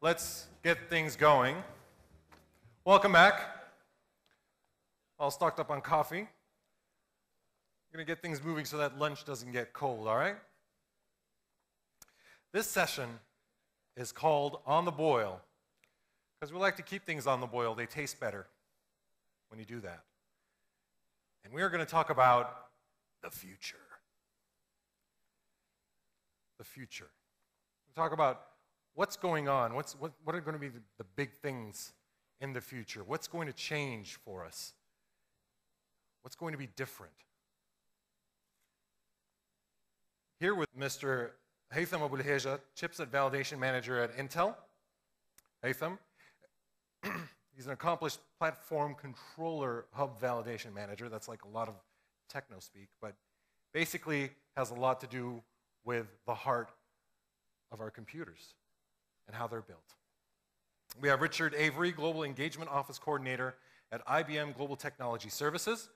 let's get things going. Welcome back. All stocked up on coffee. I'm going to get things moving so that lunch doesn't get cold, all right? This session is called On the Boil, because we like to keep things on the boil. They taste better when you do that. And we are going to talk about the future. The future. We'll talk about what's going on, what are going to be the big things in the future, what's going to change for us, what's going to be different. Here with Mr. Haytham Abulhaja, Chipset Validation Manager at Intel. Haytham, he's an accomplished platform controller hub validation manager. That's like a lot of techno speak, but basically has a lot to do with the heart of our computers and how they're built. We have Richard Avery, Global Engagement Office Coordinator at IBM Global Technology Services.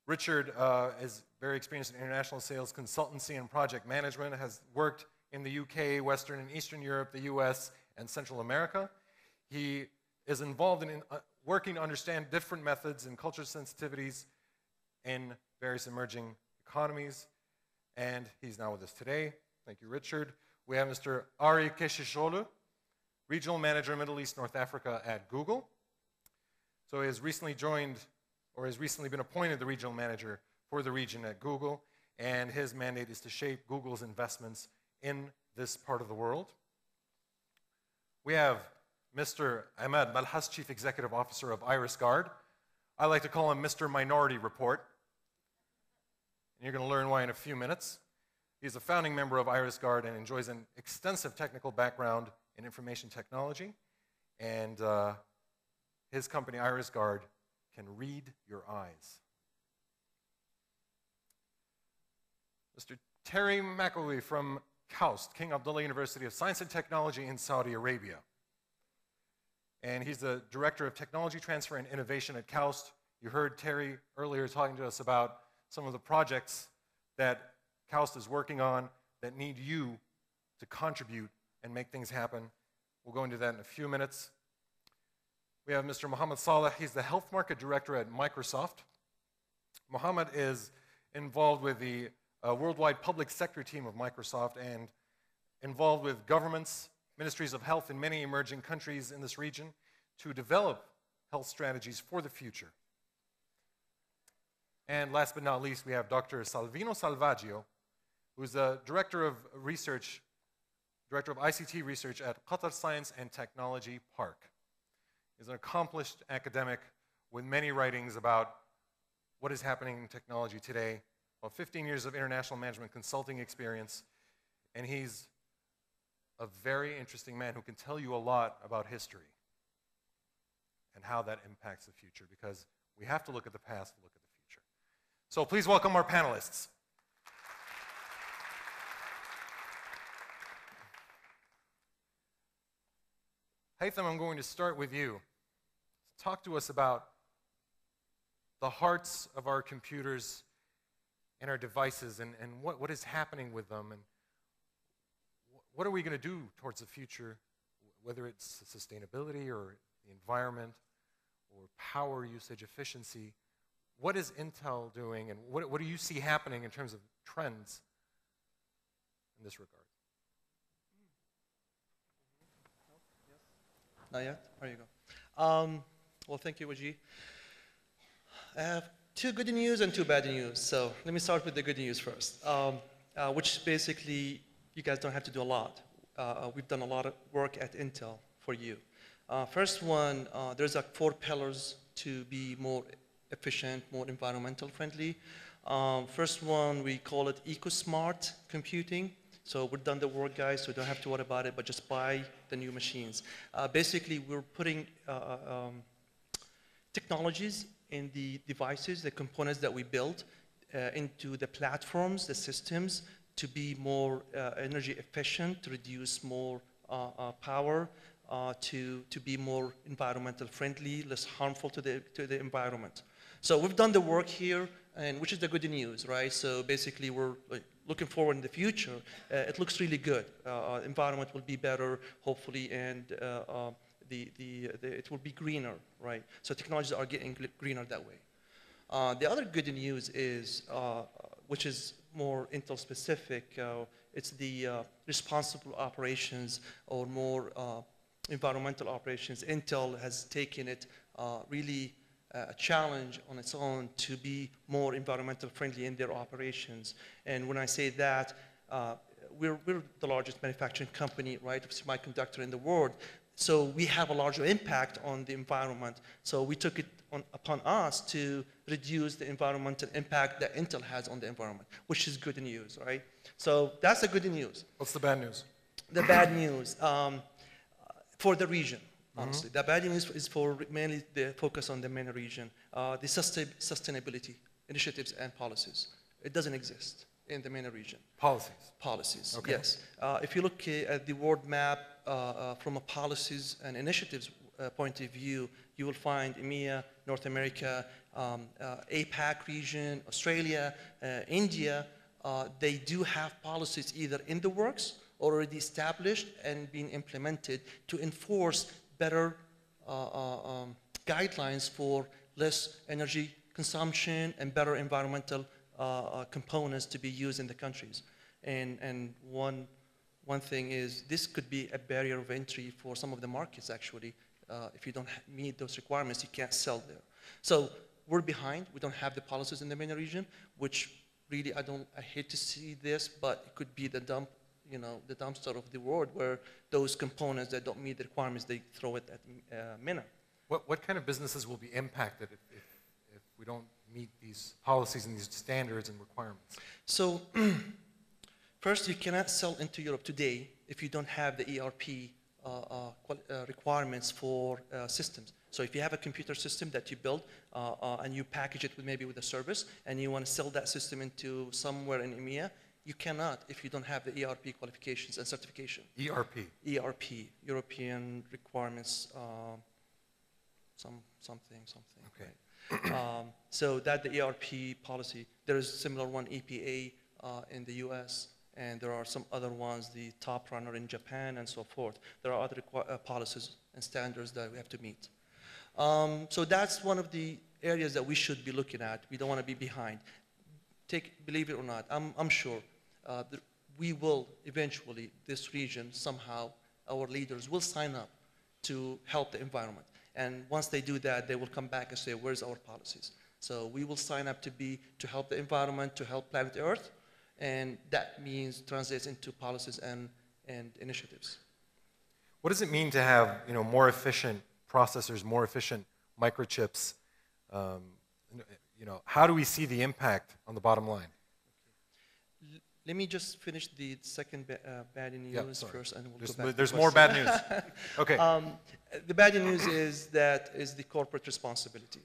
Richard is very experienced in international sales consultancy and project management, has worked in the UK, Western and Eastern Europe, the US, and Central America. He is involved in working to understand different methods and culture sensitivities in various emerging economies, and he's now with us today. Thank you, Richard. We have Mr. Ari Keshisholu, Regional Manager, Middle East, North Africa at Google. So he has recently joined, or has recently been appointed the Regional Manager for the region at Google, and his mandate is to shape Google's investments in this part of the world. We have Mr. Ahmed Malhas, Chief Executive Officer of IrisGuard. I like to call him Mr. Minority Report. And you're going to learn why in a few minutes. He's a founding member of IrisGuard and enjoys an extensive technical background in information technology. And his company, IrisGuard, can read your eyes. Mr. Terry McElwee from KAUST, King Abdullah University of Science and Technology in Saudi Arabia. And he's the Director of Technology Transfer and Innovation at KAUST. You heard Terry earlier talking to us about some of the projects that KAUST is working on that need you to contribute and make things happen. We'll go into that in a few minutes. We have Mr. Mohammed Saleh. He's the Health Market Director at Microsoft. Mohammed is involved with the worldwide public sector team of Microsoft and involved with governments, ministries of health in many emerging countries in this region to develop health strategies for the future. And last but not least, we have Dr. Salvino Salvaggio, who's the Director of Research, Director of ICT Research at Qatar Science and Technology Park. He's an accomplished academic with many writings about what is happening in technology today, about 15 years of international management consulting experience, and he's a very interesting man who can tell you a lot about history and how that impacts the future, because we have to look at the past to look at the future. So please welcome our panelists. Haytham, I'm going to start with you. Talk to us about the hearts of our computers and our devices and what is happening with them, and what are we going to do towards the future, whether it's sustainability or the environment or power usage efficiency. What is Intel doing, and what do you see happening in terms of trends in this regard? Not yet? There you go. Well, thank you, Wajih. I have two good news and two bad news. So let me start with the good news first, which basically you guys don't have to do a lot. We've done a lot of work at Intel for you. First one, there's 4 pillars to be more efficient, more environmental friendly. First one, we call it eco-smart computing. So we've done the work, guys, so you don't have to worry about it, but just buy the new machines. Basically, we're putting technologies in the devices, the components that we build, into the platforms, the systems, to be more energy efficient, to reduce more power, to be more environmental friendly, less harmful to the environment. So we've done the work here. and which is the good news, right? So basically, we're like, looking forward in the future. It looks really good. Environment will be better, hopefully, and it will be greener, right? So technologies are getting greener that way. The other good news is, which is more Intel specific, it's the responsible operations or more environmental operations. Intel has taken it really a challenge on its own to be more environmental friendly in their operations. And when I say that, we're the largest manufacturing company, right, of semiconductor in the world. So we have a larger impact on the environment. So we took it upon us to reduce the environmental impact that Intel has on the environment, which is good news, right? So that's the good news. What's the bad news? The bad news for the region, honestly. The bad news is for mainly the focus on the MENA region, the sustainability initiatives and policies. It doesn't exist in the MENA region. Policies, okay. Yes. If you look at the world map from a policies and initiatives point of view, you will find EMEA, North America, APAC region, Australia, India, they do have policies either in the works, already established and being implemented to enforce better guidelines for less energy consumption and better environmental components to be used in the countries. And one thing is this could be a barrier of entry for some of the markets actually. If you don't meet those requirements, you can't sell there. So we're behind. We don't have the policies in the MENA region, which really I hate to see this, but it could be the the dumpster of the world where those components that don't meet the requirements, they throw it at MENA. What kind of businesses will be impacted if we don't meet these policies and these standards and requirements? So first, you cannot sell into Europe today if you don't have the ERP requirements for systems. So if you have a computer system that you build and you package it maybe with a service and you want to sell that system into somewhere in EMEA, you cannot if you don't have the ERP qualifications and certification. ERP? ERP, European requirements, something. Okay. Right? So that the ERP policy, there is a similar one, EPA in the US, and there are some other ones, the top runner in Japan and so forth. There are other policies and standards that we have to meet. So that's one of the areas that we should be looking at. We don't want to be behind. Believe it or not, I'm sure we will eventually, this region, somehow, our leaders will sign up to help the environment. And once they do that, they will come back and say, where's our policies? So we will sign up to help the environment, to help planet Earth, and that means translates into policies and initiatives. What does it mean to have more efficient processors, more efficient microchips? How do we see the impact on the bottom line? Let me just finish the second bad news first, and we'll go back. There's more bad news. Okay. The bad news is the corporate responsibility.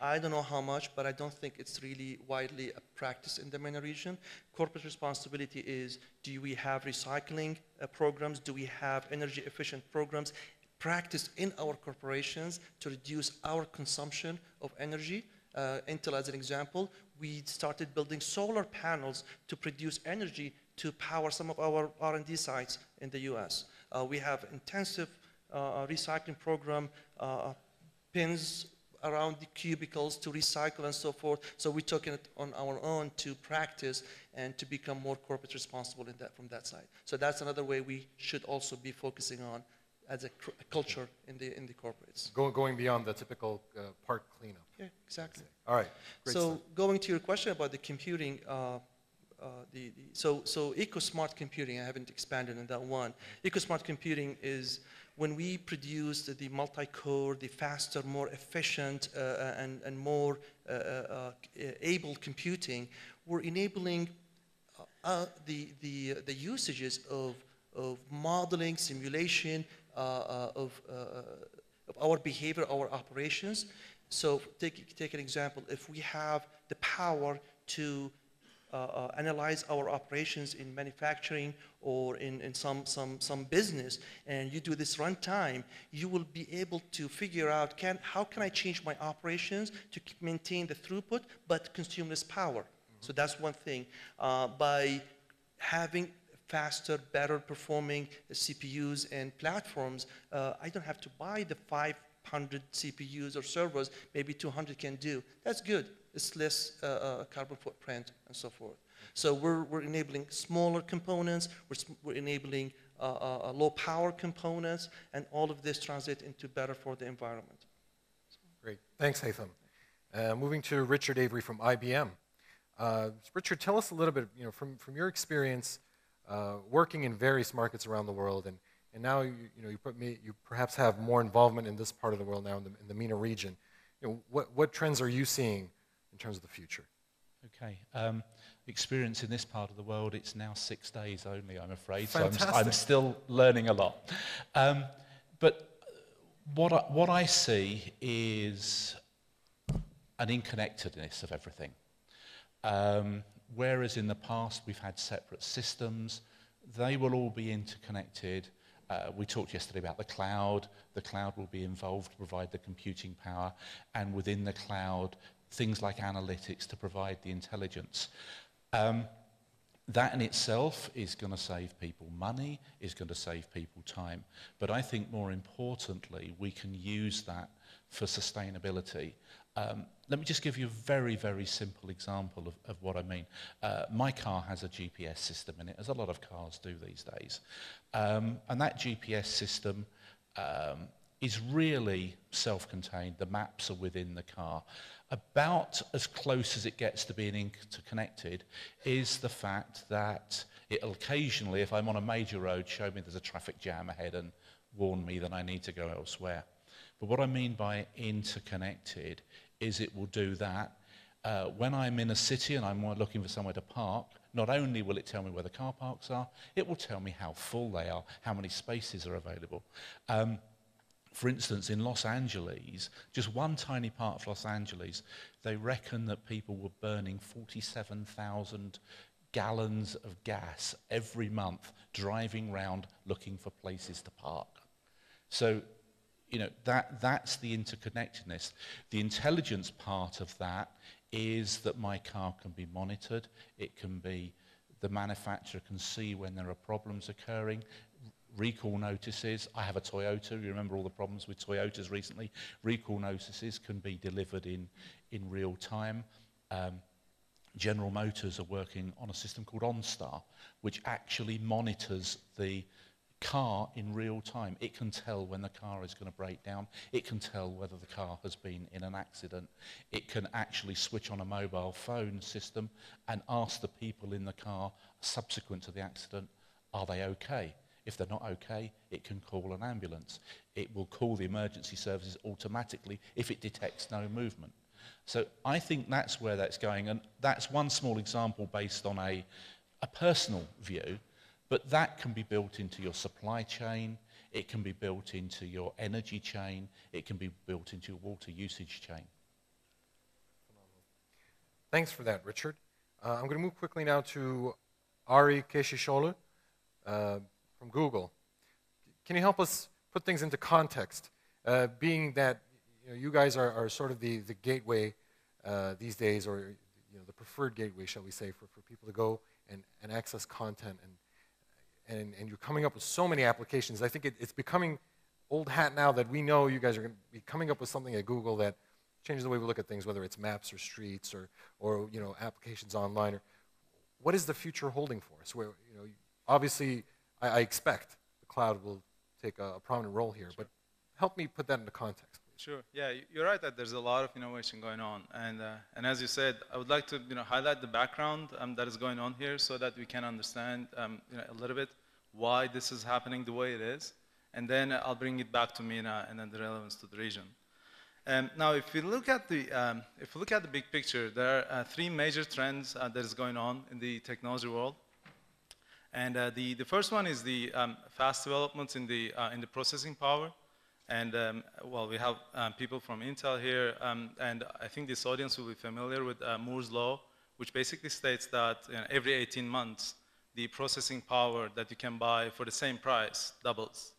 I don't know how much, but I don't think it's really widely practiced in the MENA region. Corporate responsibility is, do we have recycling programs? Do we have energy efficient programs practiced in our corporations to reduce our consumption of energy? Intel, as an example, we started building solar panels to produce energy to power some of our R&D sites in the US. We have intensive recycling program, pins around the cubicles to recycle and so forth. So we took it on our own to practice and to become more corporate responsible from that side. So that's another way we should also be focusing on as a culture in the corporates. Going beyond the typical part cleanup. Yeah, exactly. All right. Great so stuff. Going to your question about the computing, so eco-smart computing, I haven't expanded on that one. Eco-smart computing is when we produce the multi-core, the faster, more efficient, and more able computing, we're enabling the usages of modeling, simulation, of our behavior, our operations. So take an example. If we have the power to analyze our operations in manufacturing or in some business, and you do this runtime, you will be able to figure out how can I change my operations to maintain the throughput but consume less power. So that's one thing. By having faster, better performing CPUs and platforms, I don't have to buy the 500 CPUs or servers, maybe 200 can do. That's good. It's less carbon footprint and so forth. So we're enabling smaller components, we're enabling low power components, and all of this translates into better for the environment. Great. Thanks, Haytham. Moving to Richard Avery from IBM. Richard, tell us a little bit, from your experience working in various markets around the world, and now you perhaps have more involvement in this part of the world now in the MENA region. What trends are you seeing in terms of the future? Okay. Experience in this part of the world, it's now 6 days only, I'm afraid. Fantastic. So I'm still learning a lot. But what I see is an interconnectedness of everything. Whereas in the past we've had separate systems, they will all be interconnected. We talked yesterday about the cloud. The cloud will be involved to provide the computing power, and within the cloud, things like analytics to provide the intelligence. That in itself is going to save people money, is going to save people time. But I think more importantly, we can use that for sustainability. Let me just give you a very, very simple example of what I mean. My car has a GPS system in it, as a lot of cars do these days. And that GPS system is really self-contained. The maps are within the car. About as close as it gets to being interconnected is the fact that it'll occasionally, if I'm on a major road, show me there's a traffic jam ahead and warn me that I need to go elsewhere. But what I mean by interconnected is it will do that. When I'm in a city and I'm looking for somewhere to park, not only will it tell me where the car parks are, it will tell me how full they are, how many spaces are available. For instance, in Los Angeles, just one tiny part of Los Angeles, they reckon that people were burning 47,000 gallons of gas every month driving around looking for places to park. So, that's the interconnectedness. The intelligence part of that is that my car can be monitored. It can be, the manufacturer can see when there are problems occurring. Recall notices. I have a Toyota. You remember all the problems with Toyotas recently. Recall notices can be delivered in real time. General Motors are working on a system called OnStar, which actually monitors the car in real time. It can tell when the car is going to break down. It can tell whether the car has been in an accident. It can actually switch on a mobile phone system and ask the people in the car subsequent to the accident, are they okay? If they're not okay, it can call an ambulance. It will call the emergency services automatically if it detects no movement. So I think that's where that's going, and that's one small example based on a personal view, but that can be built into your supply chain, it can be built into your energy chain, it can be built into your water usage chain. Thanks for that, Richard. I'm going to move quickly now to Ari Keshishoğlu from Google. Can you help us put things into context, being that you guys are sort of the gateway these days, or the preferred gateway, shall we say, for people to go and access content, and you're coming up with so many applications. I think it's becoming old hat now that we know you guys are going to be coming up with something at Google that changes the way we look at things, whether it's maps or streets or applications online. What is the future holding for us? Where obviously I expect the cloud will take a prominent role here, but help me put that into context, please. Sure. Yeah, you're right that there's a lot of innovation going on, and as you said, I would like to highlight the background that is going on here so that we can understand a little bit why this is happening the way it is, and then I'll bring it back to MENA and then the relevance to the region. Now, if we look at the big picture, there are three major trends that is going on in the technology world. And the first one is the fast developments in the processing power. And well, we have people from Intel here, and I think this audience will be familiar with Moore's law, which basically states that every 18 months, the processing power that you can buy for the same price doubles.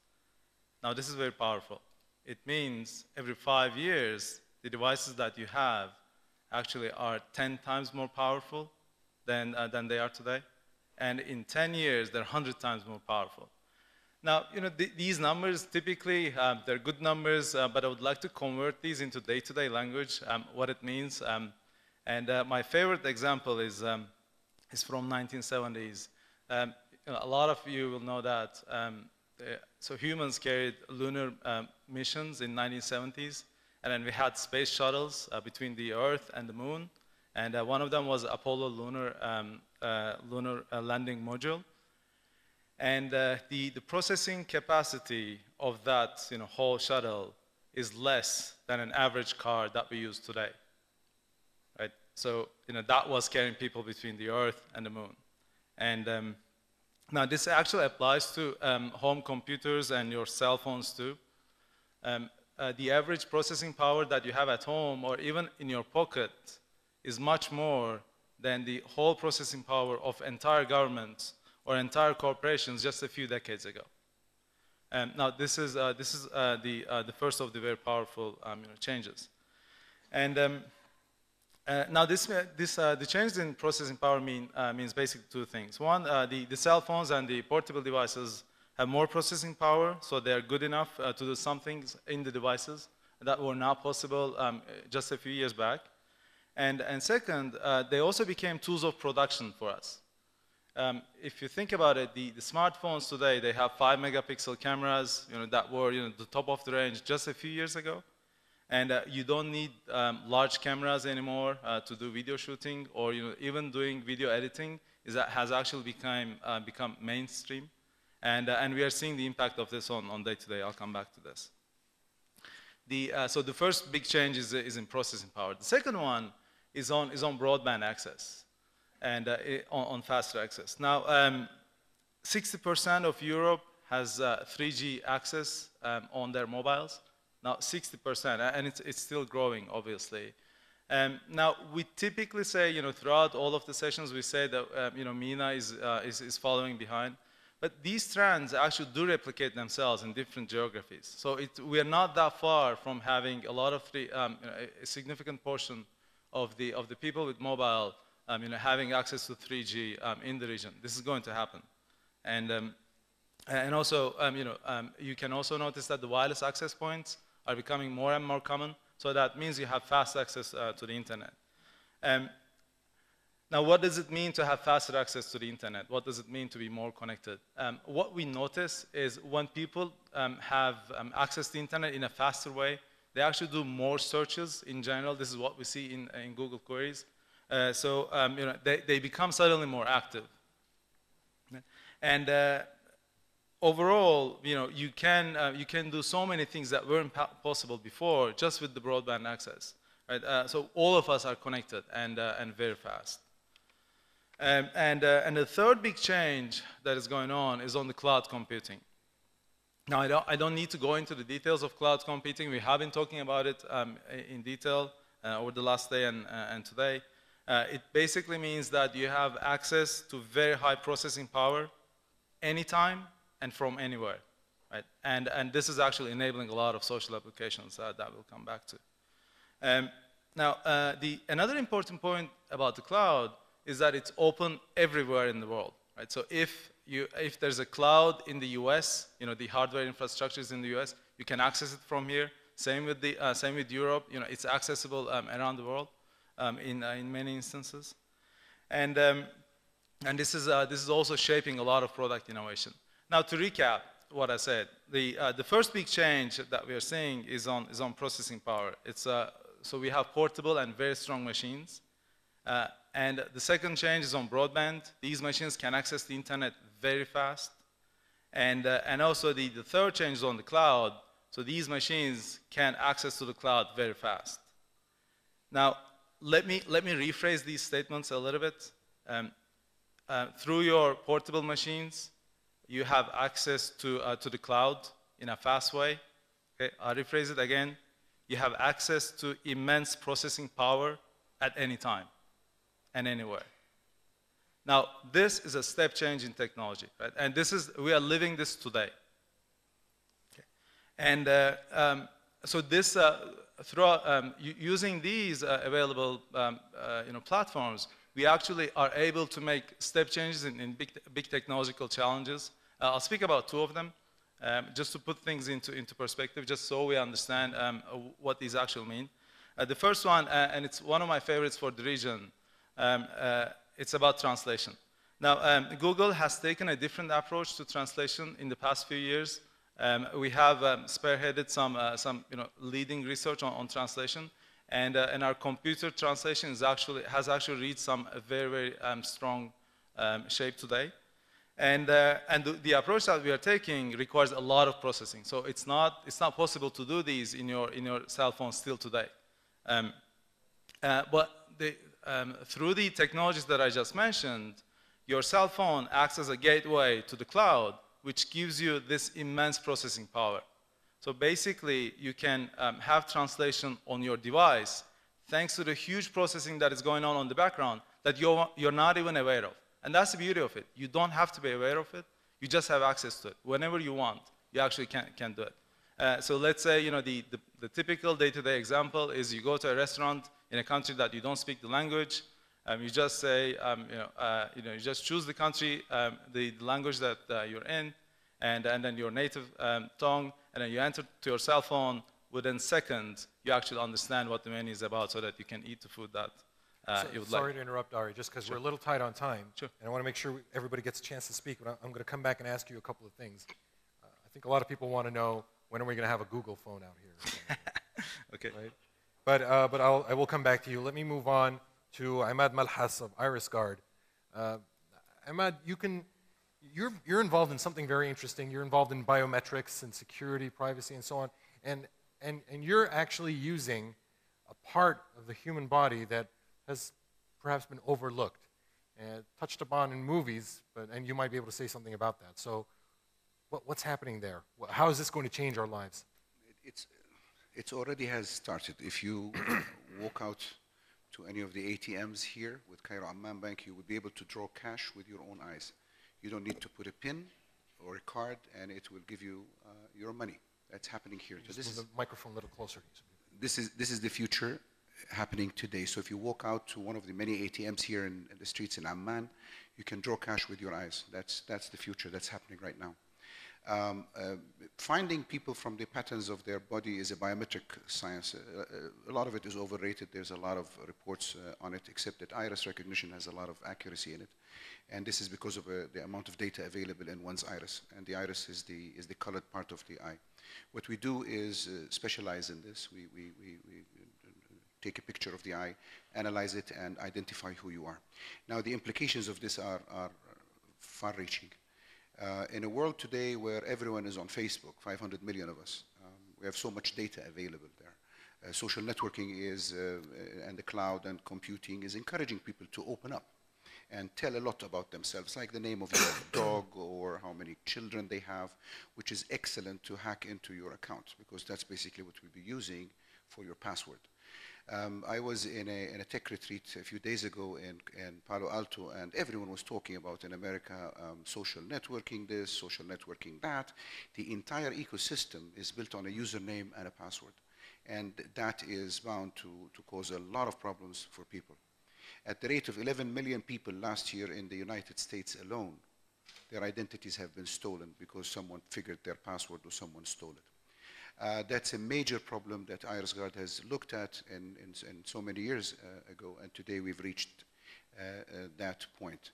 Now, this is very powerful. It means every 5 years, the devices that you have actually are 10 times more powerful than they are today. And in 10 years, they're 100 times more powerful. Now, these numbers, typically, they're good numbers, but I would like to convert these into day-to-day language, what it means. My favorite example is from 1970s. A lot of you will know that. So humans carried lunar missions in 1970s, and then we had space shuttles between the Earth and the Moon, and one of them was Apollo lunar landing module. And the processing capacity of that whole shuttle is less than an average car that we use today, right? So that was carrying people between the Earth and the Moon. And now this actually applies to home computers and your cell phones too. The average processing power that you have at home or even in your pocket is much more than the whole processing power of entire governments or entire corporations just a few decades ago. Now, this is the first of the very powerful changes. And now, the changes in processing power means basically two things. One, the cell phones and the portable devices have more processing power, so they're good enough to do some things in the devices that were not possible just a few years back. And second, they also became tools of production for us. If you think about it, the smartphones today, they have 5-megapixel cameras, that were the top of the range just a few years ago. And you don't need large cameras anymore to do video shooting, or even doing video editing has actually become mainstream. And we are seeing the impact of this on day-to-day. I'll come back to this. So the first big change is in processing power. The second one is on broadband access and on faster access. Now, 60% of Europe has 3G access on their mobiles. Now, 60%, and it's still growing, obviously. Now, we typically say, throughout all of the sessions, we say that, MENA is following behind. But these trends actually do replicate themselves in different geographies. So we are not that far from having a lot of a significant portion of the people with mobile, having access to 3G in the region. This is going to happen, and also, you can also notice that the wireless access points are becoming more and more common. So that means you have fast access to the internet. Now, what does it mean to have faster access to the internet? What does it mean to be more connected? What we notice is when people have access to the internet in a faster way, they actually do more searches in general. This is what we see in Google queries. So they become suddenly more active. And overall, you can do so many things that weren't possible before just with the broadband access. Right? So all of us are connected and very fast. And the third big change that is going on is on the cloud computing. Now, I don't need to go into the details of cloud computing. We have been talking about it in detail over the last day and today. It basically means that you have access to very high processing power anytime and from anywhere. Right? And this is actually enabling a lot of social applications that we'll come back to. Now, another important point about the cloud is that it's open everywhere in the world, right? So if there's a cloud in the US, the hardware infrastructure is in the US, you can access it from here. Same with Europe, it's accessible around the world in many instances. And this is also shaping a lot of product innovation. Now, to recap what I said, the first big change that we are seeing is on processing power. So we have portable and very strong machines. And the second change is on broadband. These machines can access the internet very fast. And also the third change is on the cloud. So these machines can access to the cloud very fast. Now, let me rephrase these statements a little bit. Through your portable machines, you have access to the cloud in a fast way. Okay, I'll rephrase it again. You have access to immense processing power at any time. and anywhere. Now, this is a step change in technology, right? And we are living this today. Okay. And so this, using these available platforms, we actually are able to make step changes in big technological challenges. I'll speak about two of them, just to put things into perspective, just so we understand what these actually mean. The first one, and it's one of my favorites for the region, it's about translation. Now, Google has taken a different approach to translation in the past few years. We have spearheaded some leading research on translation, and our computer translation has actually reached some very, very strong shape today. And the approach that we are taking requires a lot of processing. So it's not possible to do these in your cell phone still today. But through the technologies that I just mentioned, your cell phone acts as a gateway to the cloud, which gives you this immense processing power. So basically, you can have translation on your device thanks to the huge processing that is going on the background that you're not even aware of. And that's the beauty of it. You don't have to be aware of it. You just have access to it. Whenever you want, you actually can do it. So let's say the typical day-to-day example is you go to a restaurant in a country that you don't speak the language. You just say, you just choose the country, the language that you're in, and then your native tongue, and then you enter to your cell phone. Within seconds, you actually understand what the menu is about, so that you can eat the food that you would like. Sorry to interrupt, Ari, just because we're a little tight on time, Sure. and I want to make sure everybody gets a chance to speak. But I'm going to come back and ask you a couple of things. I think a lot of people want to know, when are we going to have a Google phone out here? Okay. Right? But I will come back to you. Let me move on to Ahmad Malhas of IrisGuard. Ahmad, you're involved in something very interesting. You're involved in biometrics and security, privacy, and so on. And you're actually using a part of the human body that has perhaps been overlooked and touched upon in movies, and you might be able to say something about that. So what's happening there? How is this going to change our lives? It already has started. If you walk out to any of the ATMs here with Cairo Amman Bank, you would be able to draw cash with your own eyes. You don't need to put a PIN or a card, and it will give you your money. That's happening here. So Just move the microphone a little closer. this is the future happening today. So if you walk out to one of the many ATMs here in the streets in Amman, you can draw cash with your eyes. That's the future that's happening right now. Finding people from the patterns of their body is a biometric science. A lot of it is overrated. There's a lot of reports on it, except that iris recognition has a lot of accuracy in it. And this is because of the amount of data available in one's iris. And the iris is the colored part of the eye. What we do is specialize in this. We take a picture of the eye, analyze it, and identify who you are. Now, the implications of this are far-reaching. In a world today where everyone is on Facebook, 500 million of us, we have so much data available there. Social networking and the cloud and computing is encouraging people to open up and tell a lot about themselves, like the name of your dog or how many children they have, which is excellent to hack into your account, because that's basically what we'll be using for your password. I was in a tech retreat a few days ago in Palo Alto, and everyone was talking about in America social networking this, social networking that. The entire ecosystem is built on a username and a password, and that is bound to cause a lot of problems for people. At the rate of 11 million people last year in the United States alone, their identities have been stolen because someone figured their password or someone stole it. That's a major problem that IrisGuard has looked at in so many years ago, and today we've reached that point.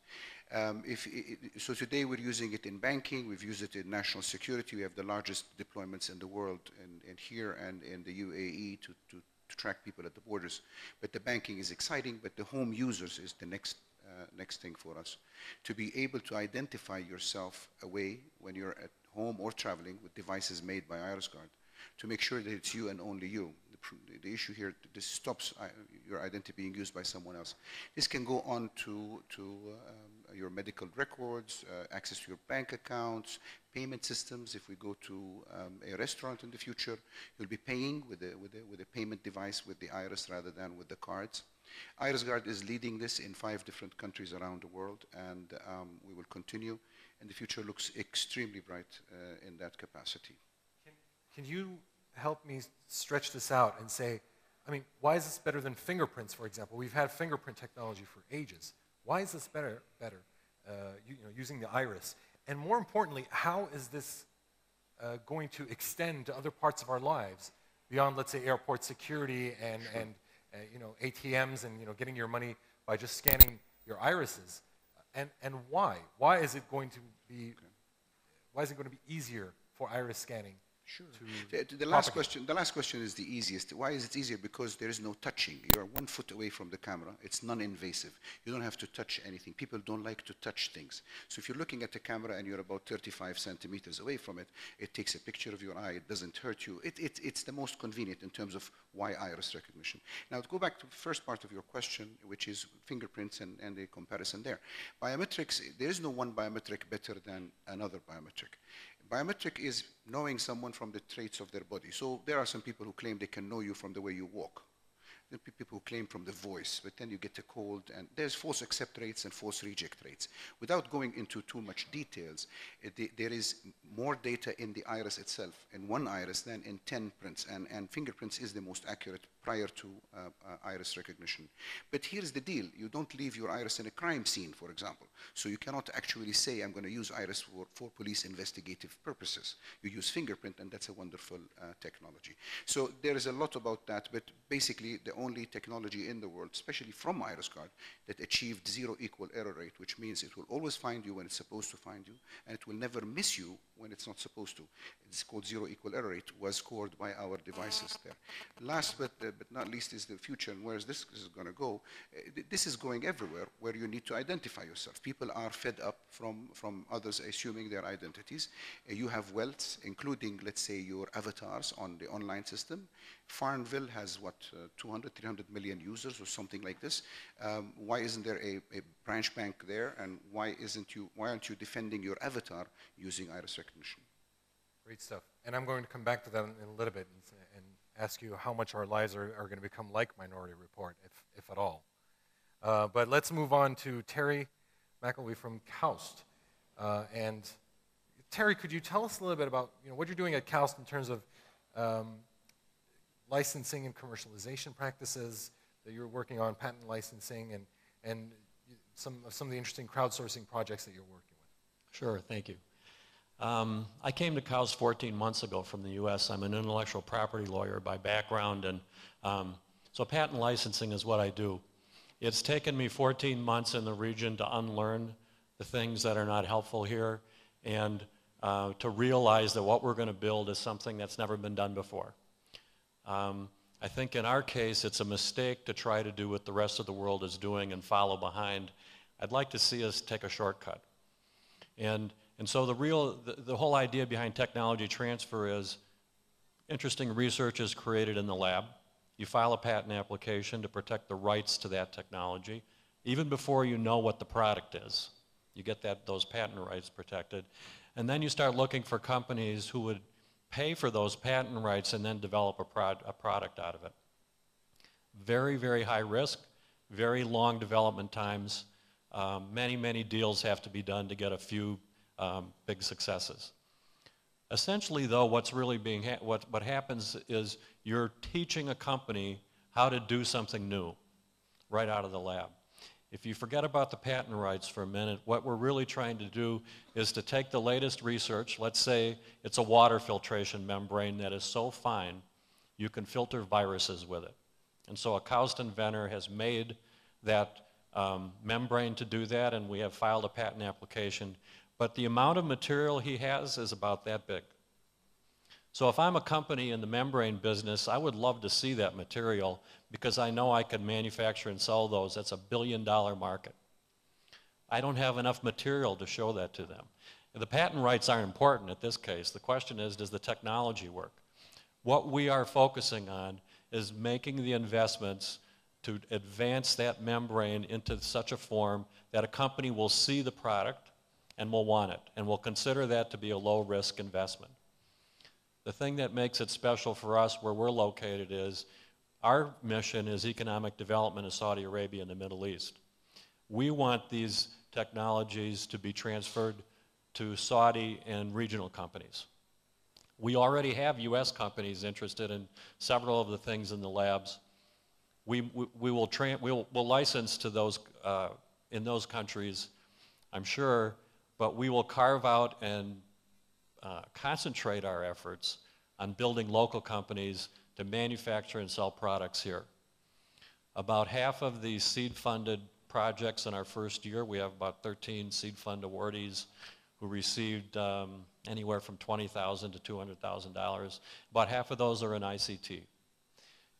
So today we're using it in banking, we've used it in national security. We have the largest deployments in the world in here and in the UAE to track people at the borders. But the banking is exciting, but the home users is the next thing for us. To be able to identify yourself away when you're at home or traveling with devices made by IrisGuard, to make sure that it's you and only you. The issue here, this stops your identity being used by someone else. This can go on to your medical records, access to your bank accounts, payment systems. If we go to a restaurant in the future, you'll be paying with a payment device with the iris rather than with the cards. IrisGuard is leading this in 5 different countries around the world, and we will continue, and the future looks extremely bright in that capacity. Can you help me stretch this out and say, I mean, why is this better than fingerprints, for example? We've had fingerprint technology for ages. Why is this better using the iris? And more importantly, how is this going to extend to other parts of our lives beyond, let's say, airport security and ATMs and getting your money by just scanning your irises? And why? Why is it going to be easier for iris scanning? Sure. The last question is the easiest. Why is it easier? Because there is no touching. You're 1 foot away from the camera. It's non-invasive. You don't have to touch anything. People don't like to touch things. So if you're looking at the camera and you're about 35 centimeters away from it, it takes a picture of your eye. It doesn't hurt you. It's the most convenient in terms of why iris recognition. Now, to go back to the first part of your question, which is fingerprints and the comparison there. Biometrics, there is no one biometric better than another biometric. Biometric is knowing someone from the traits of their body. So there are some people who claim they can know you from the way you walk. There are people who claim from the voice, but then you get a cold, and there's false accept rates and false reject rates. Without going into too much details, there is more data in the iris itself, in one iris, than in 10 prints, and fingerprints is the most accurate prior to iris recognition. But here's the deal. You don't leave your iris in a crime scene, for example. So you cannot actually say, I'm going to use iris for police investigative purposes. You use fingerprint, and that's a wonderful technology. So there is a lot about that, but basically the only technology in the world, especially from IrisGuard, that achieved 0 equal error rate, which means it will always find you when it's supposed to find you, and it will never miss you when it's not supposed to. It's called 0 equal error rate, was scored by our devices there. Last but not least is the future, and where is this going to go? This is going everywhere where you need to identify yourself. People are fed up from others assuming their identities. You have wealth, including, let's say, your avatars on the online system. Farmville has, what, 200, 300 million users or something like this. Why isn't there a branch bank there, and why aren't you defending your avatar using iris recognition? Great stuff. And I'm going to come back to that in a little bit and ask you how much our lives are going to become like Minority Report, if at all. But let's move on to Terry McElwee from KAUST. And Terry, could you tell us a little bit about what you're doing at KAUST in terms of licensing and commercialization practices that you're working on, patent licensing, and some of the interesting crowdsourcing projects that you're working with? Sure, thank you. I came to KAUST 14 months ago from the US. I'm an intellectual property lawyer by background, and so patent licensing is what I do. It's taken me 14 months in the region to unlearn the things that are not helpful here, and to realize that what we're going to build is something that's never been done before. I think in our case, it's a mistake to try to do what the rest of the world is doing and follow behind. I'd like to see us take a shortcut. And so the whole idea behind technology transfer is interesting research is created in the lab. You file a patent application to protect the rights to that technology, even before you know what the product is. You get those patent rights protected. And then you start looking for companies who would pay for those patent rights and then develop a product out of it. Very, very high risk, very long development times. Many deals have to be done to get a few big successes. Essentially, though, what's really what happens is you're teaching a company how to do something new right out of the lab. If you forget about the patent rights for a minute, what we're really trying to do is to take the latest research. Let's say it's a water filtration membrane that is so fine you can filter viruses with it. And so a KAUST inventor has made that membrane to do that, and we have filed a patent application. But the amount of material he has is about that big. So if I'm a company in the membrane business, I would love to see that material because I know I could manufacture and sell those. That's a $1 billion market. I don't have enough material to show that to them. And the patent rights aren't important at this case. The question is, does the technology work? What we are focusing on is making the investments to advance that membrane into such a form that a company will see the product and will want it, and will consider that to be a low-risk investment. The thing that makes it special for us where we're located is our mission is economic development of Saudi Arabia and the Middle East. We want these technologies to be transferred to Saudi and regional companies. We already have US companies interested in several of the things in the labs. We'll license to those in those countries, I'm sure, but we will carve out and concentrate our efforts on building local companies to manufacture and sell products here. About half of the seed-funded projects in our first year, we have about 13 seed fund awardees who received anywhere from $20,000 to $200,000. About half of those are in ICT.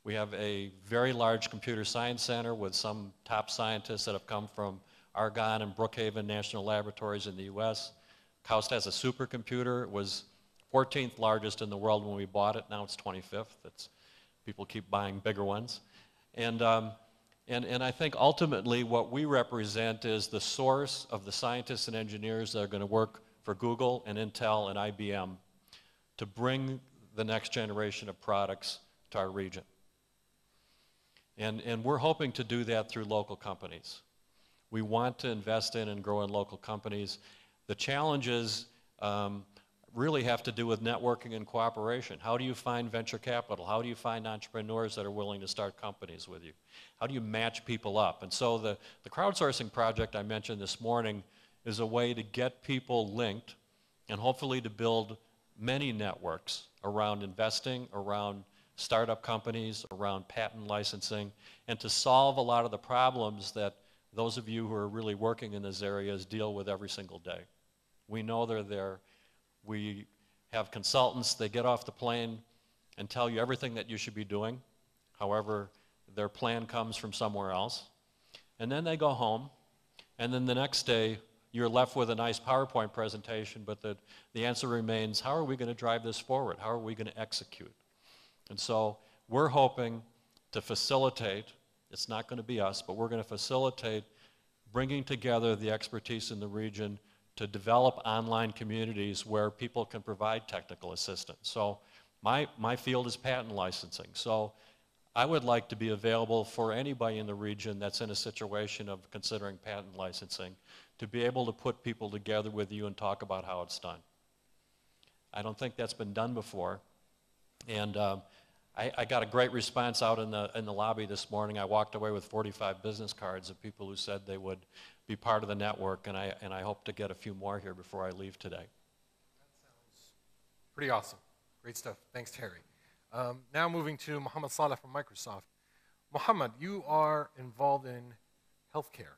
We have a very large computer science center with some top scientists that have come from Argonne and Brookhaven National Laboratories in the US. KAUST has a supercomputer. It was 14th largest in the world when we bought it. Now it's 25th. People keep buying bigger ones. And I think ultimately what we represent is the source of the scientists and engineers that are going to work for Google and Intel and IBM to bring the next generation of products to our region. And we're hoping to do that through local companies. We want to invest in and grow in local companies. The challenges really have to do with networking and cooperation. How do you find venture capital? How do you find entrepreneurs that are willing to start companies with you? How do you match people up? And so the crowdsourcing project I mentioned this morning is a way to get people linked and hopefully to build many networks around investing, around startup companies, around patent licensing, and to solve a lot of the problems that those of you who are really working in these areas deal with every single day. We know they're there. We have consultants, they get off the plane and tell you everything that you should be doing. However, their plan comes from somewhere else. And then they go home, and then the next day you're left with a nice PowerPoint presentation, but the answer remains, how are we going to drive this forward? How are we going to execute? And so we're hoping to facilitate, it's not going to be us, but we're going to facilitate bringing together the expertise in the region to develop online communities where people can provide technical assistance. So my field is patent licensing. So I would like to be available for anybody in the region that's in a situation of considering patent licensing to be able to put people together with you and talk about how it's done. I don't think that's been done before. And I got a great response out in the lobby this morning. I walked away with 45 business cards of people who said they would be part of the network, and I hope to get a few more here before I leave today. That sounds pretty awesome. Great stuff. Thanks, Terry. Now moving to Mohammed Saleh from Microsoft. Mohammed, you are involved in healthcare.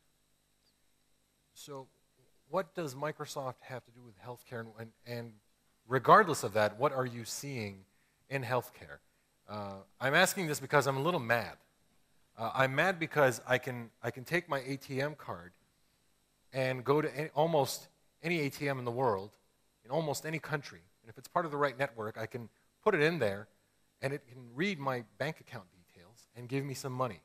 So what does Microsoft have to do with healthcare? And regardless of that, what are you seeing in healthcare? I'm asking this because I'm a little mad. I'm mad because I can take my ATM card and go to almost any ATM in the world, in almost any country. And if it's part of the right network, I can put it in there, and it can read my bank account details and give me some money.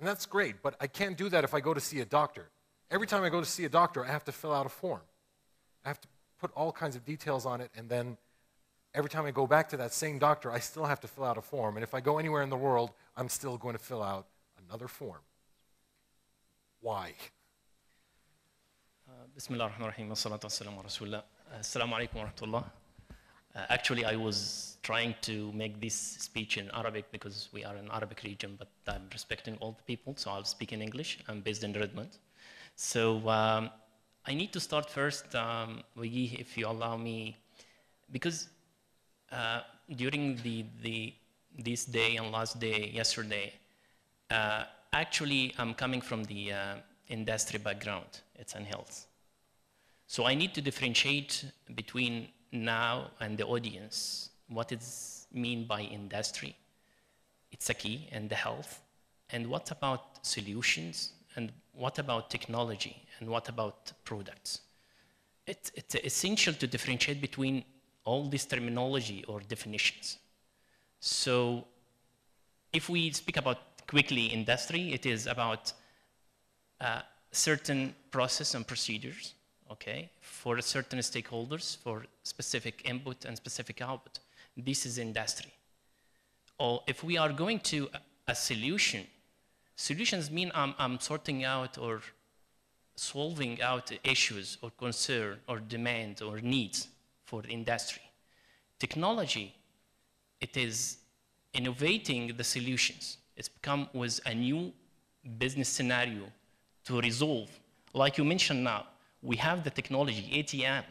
And that's great, but I can't do that if I go to see a doctor. Every time I go to see a doctor, I have to fill out a form. I have to put all kinds of details on it, and then every time I go back to that same doctor, I still have to fill out a form. And if I go anywhere in the world, I'm still going to fill out another form. Why? بسم الله الرحمن الرحيم والصلاة والسلام على رسول الله. السلام عليكم ورحمة الله. Actually, I was trying to make this speech in Arabic because we are in Arabic region, but I'm respecting all the people, so I'll speak in English. I'm based in Redmond. So I need to start first, Wiggy, if you allow me, because during this day and last day, yesterday, actually I'm coming from the industry background, it's in health. So I need to differentiate between now and the audience, what is mean by industry, it's a key, and the health, and what about solutions, and what about technology, and what about products. It's essential to differentiate between all this terminology or definitions. So if we speak about quickly industry, it is about certain process and procedures, okay, for certain stakeholders, for specific input and specific output. This is industry. or if we are going to a solution, solutions mean I'm sorting out or solving out issues or concern or demand or needs for the industry. Technology, it is innovating the solutions. It's become with a new business scenario to resolve. Like you mentioned now, we have the technology, ATM.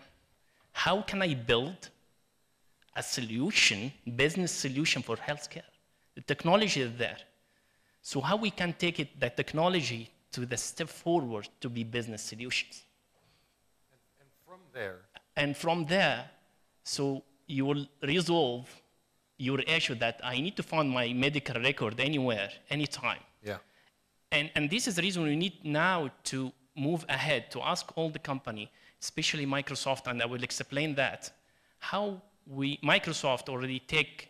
How can I build a solution, business solution for healthcare? The technology is there. So how we can take it, that technology, to the step forward to be business solutions? And from there, so you will resolve your issue that I need to find my medical record anywhere, anytime. Yeah. And this is the reason we need now to move ahead, to ask all the company, especially Microsoft, and I will explain that, how Microsoft already take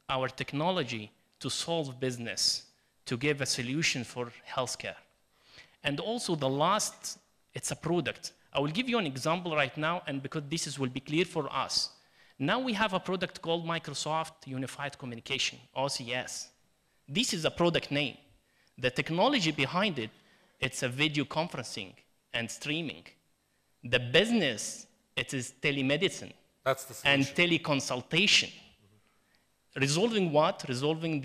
our technology to solve business, to give a solution for healthcare. And also the last, it's a product. I will give you an example right now, and because this will be clear for us. Now we have a product called Microsoft Unified Communication, OCS. This is a product name. The technology behind it, it's a video conferencing and streaming. The business, it is telemedicine. That's the and solution. teleconsultation. Resolving what? Resolving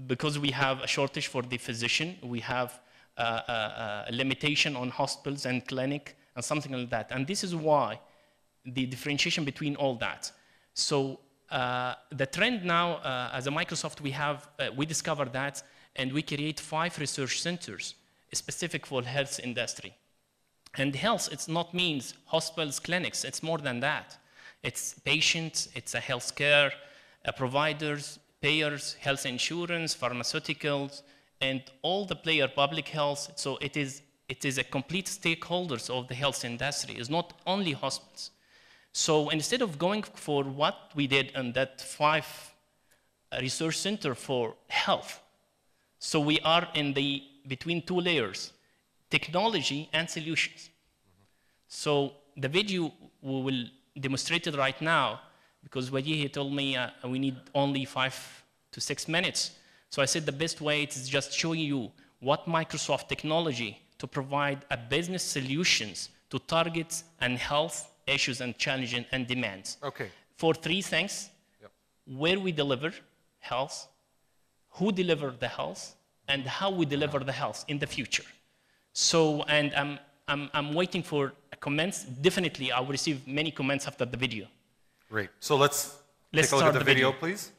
because we have a shortage for the physician, we have a limitation on hospitals and clinic and something like that. And this is why the differentiation between all that. So the trend now, as a Microsoft, we discovered that, and we create 5 research centers specific for health industry. And health, it's not means hospitals, clinics, it's more than that. It's patients, it's a healthcare, providers, payers, health insurance, pharmaceuticals, and all the player, public health. So it is a complete stakeholders of the health industry. It's not only hospitals. So instead of going for what we did in that 5 research center for health, so we are in between 2 layers, technology and solutions. So the video we will demonstrate it right now, because Wajih told me we need only 5 to 6 minutes. So I said the best way is just showing you what Microsoft technology to provide a business solutions to target and health issues and challenges and demands. Okay. For 3 things, Yep. where we deliver health, who deliver the health, and how we deliver the health in the future. So, and I'm waiting for comments. Definitely, I will receive many comments after the video. Great. So let's take a look start at the the video, video. please.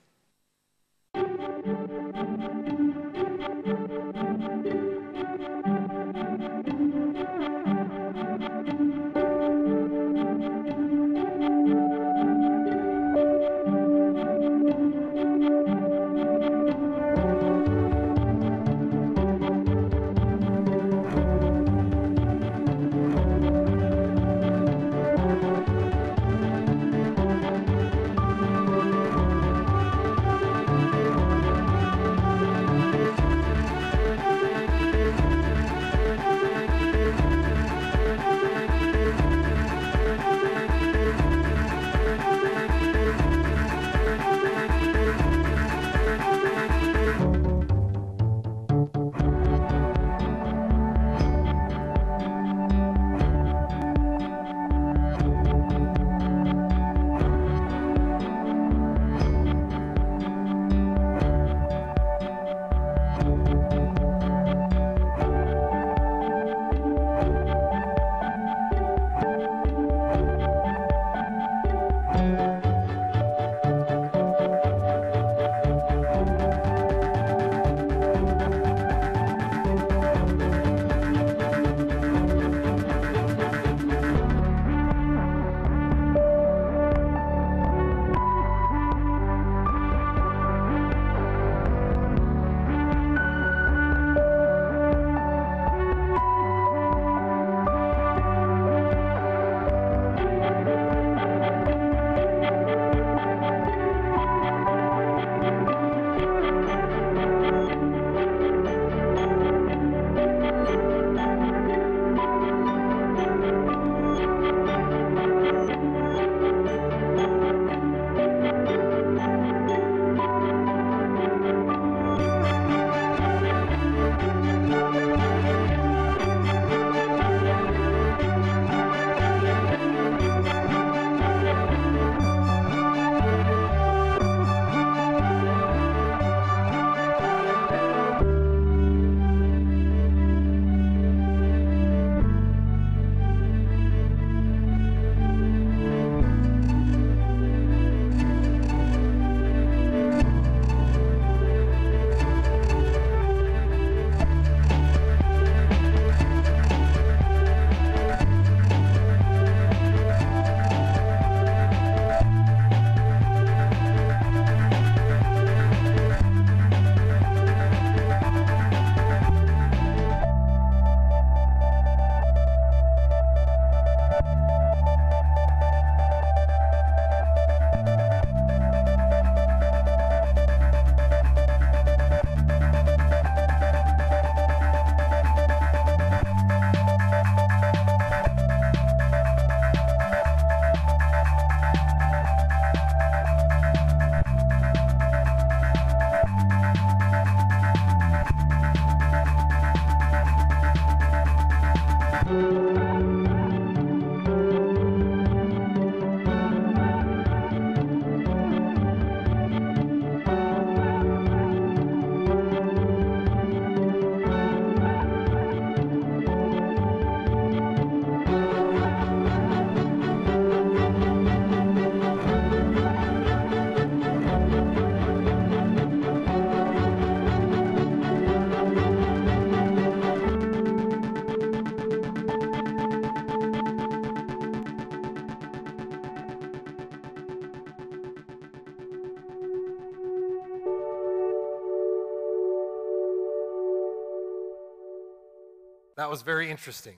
That was very interesting.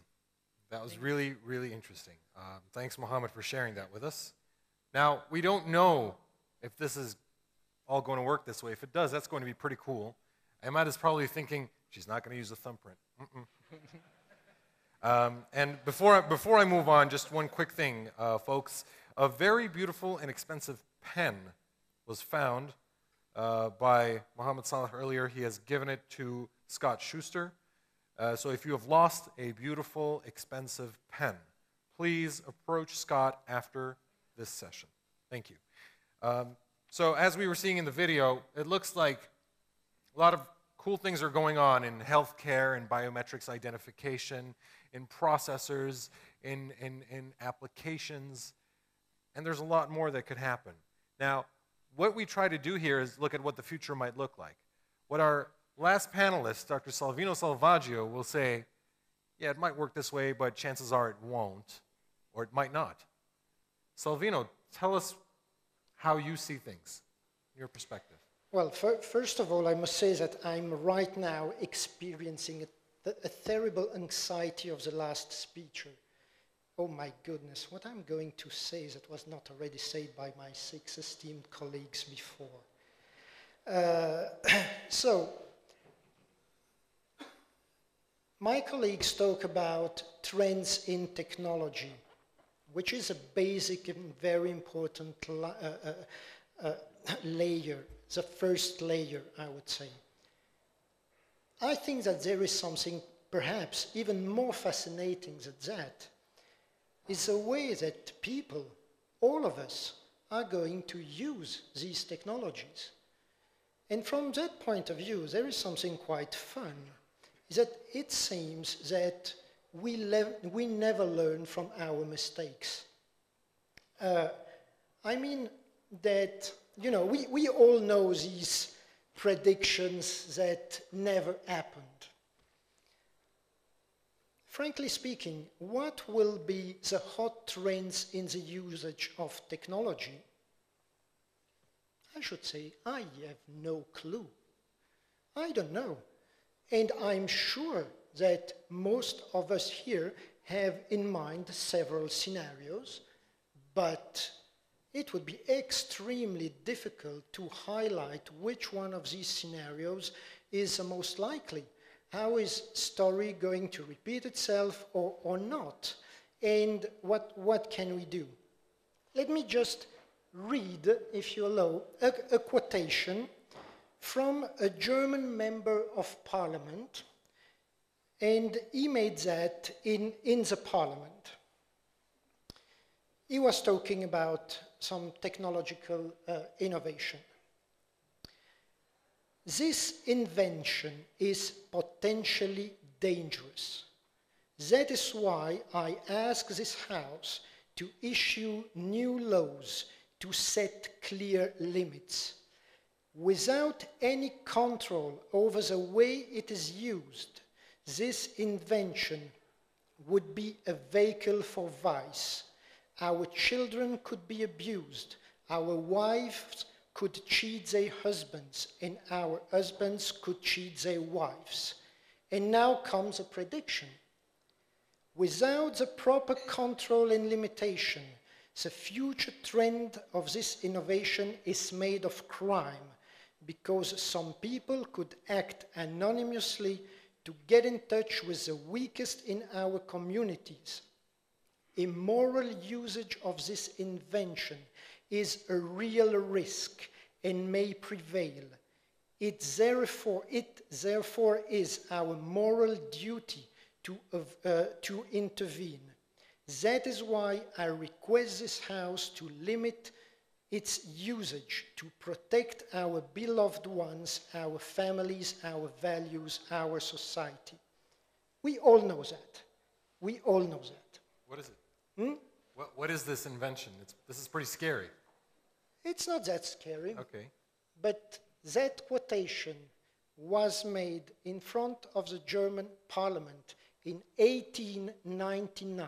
That was really, really interesting. Thanks, Mohammed, for sharing that with us. Now, we don't know if this is all going to work this way. If it does, that's going to be pretty cool. Ahmad is probably thinking, she's not going to use a thumbprint. And before I move on, just one quick thing, folks. A very beautiful and expensive pen was found by Mohammed Saleh earlier. He has given it to Scott Schuster. So if you have lost a beautiful, expensive pen, please approach Scott after this session. Thank you. So as we were seeing in the video, it looks like a lot of cool things are going on in healthcare, in biometrics identification, in processors, in applications, and there's a lot more that could happen. Now, what we try to do here is look at what the future might look like. What our last panelist, Dr. Salvino Salvaggio, will say, yeah, it might work this way, but chances are it won't, or it might not. Salvino, tell us how you see things, your perspective. Well, first of all, I must say that I'm right now experiencing a terrible anxiety of the last speaker. Oh my goodness, what I'm going to say that was not already said by my 6 esteemed colleagues before. So, my colleagues talk about trends in technology, which is a basic and very important layer, the first layer, I would say. I think that there is something perhaps even more fascinating than that, is the way that people, all of us, are going to use these technologies. And from that point of view, there is something quite fun, is that it seems that we never learn from our mistakes. I mean that, you know, we all know these predictions that never happened. Frankly speaking, what will be the hot trends in the usage of technology? I should say, I have no clue. I don't know. And I'm sure that most of us here have in mind several scenarios, but it would be extremely difficult to highlight which one of these scenarios is the most likely. How is story going to repeat itself or not? And what can we do? Let me just read, if you allow, a quotation from a German member of parliament, and he made that in the parliament. He was talking about some technological innovation. This invention is potentially dangerous. That is why I ask this House to issue new laws to set clear limits. Without any control over the way it is used, this invention would be a vehicle for vice. Our children could be abused, our wives could cheat their husbands, and our husbands could cheat their wives. And now comes a prediction. Without the proper control and limitation, the future trend of this innovation is made of crime, because some people could act anonymously to get in touch with the weakest in our communities. Immoral usage of this invention is a real risk and may prevail. It therefore is our moral duty to intervene. That is why I request this House to limit its usage to protect our beloved ones, our families, our values, our society. We all know that. We all know that. What is it? What is this invention? This is pretty scary. It's not that scary. Okay. But that quotation was made in front of the German parliament in 1899.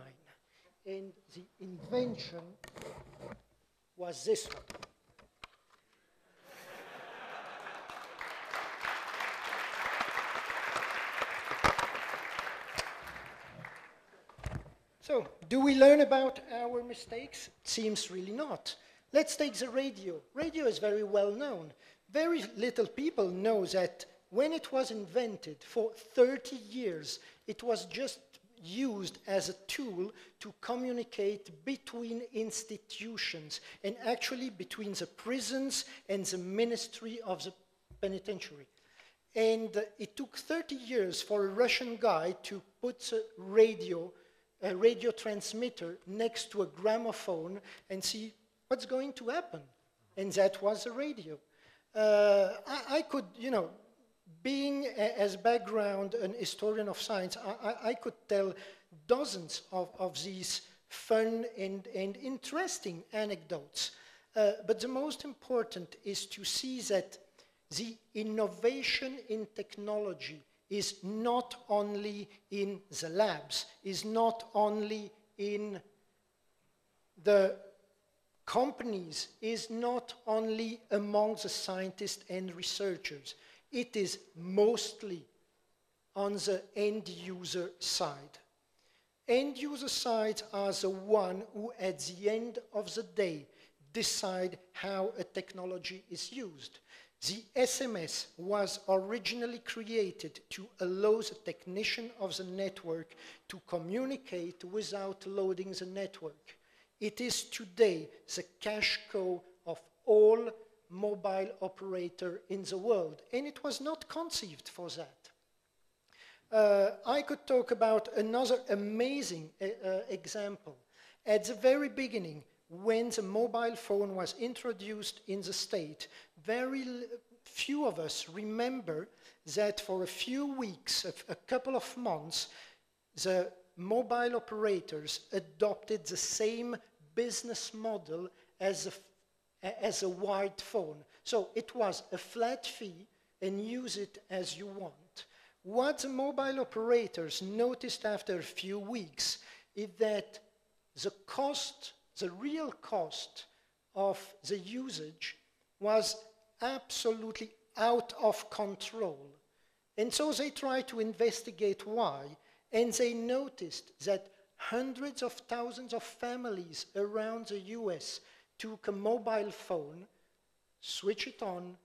And the invention was this one. So, do we learn about our mistakes? Seems really not. Let's take the radio. Radio is very well known. Very little people know that when it was invented for 30 years, it was just used as a tool to communicate between institutions and actually between the prisons and the Ministry of the Penitentiary. And it took 30 years for a Russian guy to put a radio transmitter next to a gramophone and see what's going to happen. And that was the radio. I could, being as background an historian of science, I could tell dozens of these fun and interesting anecdotes. But the most important is to see that the innovation in technology is not only in the labs, is not only in the companies, is not only among the scientists and researchers. It is mostly on the end user side. End user sides are the one who at the end of the day decide how a technology is used. The SMS was originally created to allow the technician of the network to communicate without loading the network. It is today the cash cow of all mobile operator in the world, and it was not conceived for that. I could talk about another amazing example. At the very beginning, when the mobile phone was introduced in the state, very few of us remember that for a few weeks, a couple of months, the mobile operators adopted the same business model as a wired phone. So it was a flat fee and use it as you want. What the mobile operators noticed after a few weeks is that the real cost of the usage was absolutely out of control. And so they tried to investigate why, and they noticed that hundreds of thousands of families around the US took a mobile phone, switch it on,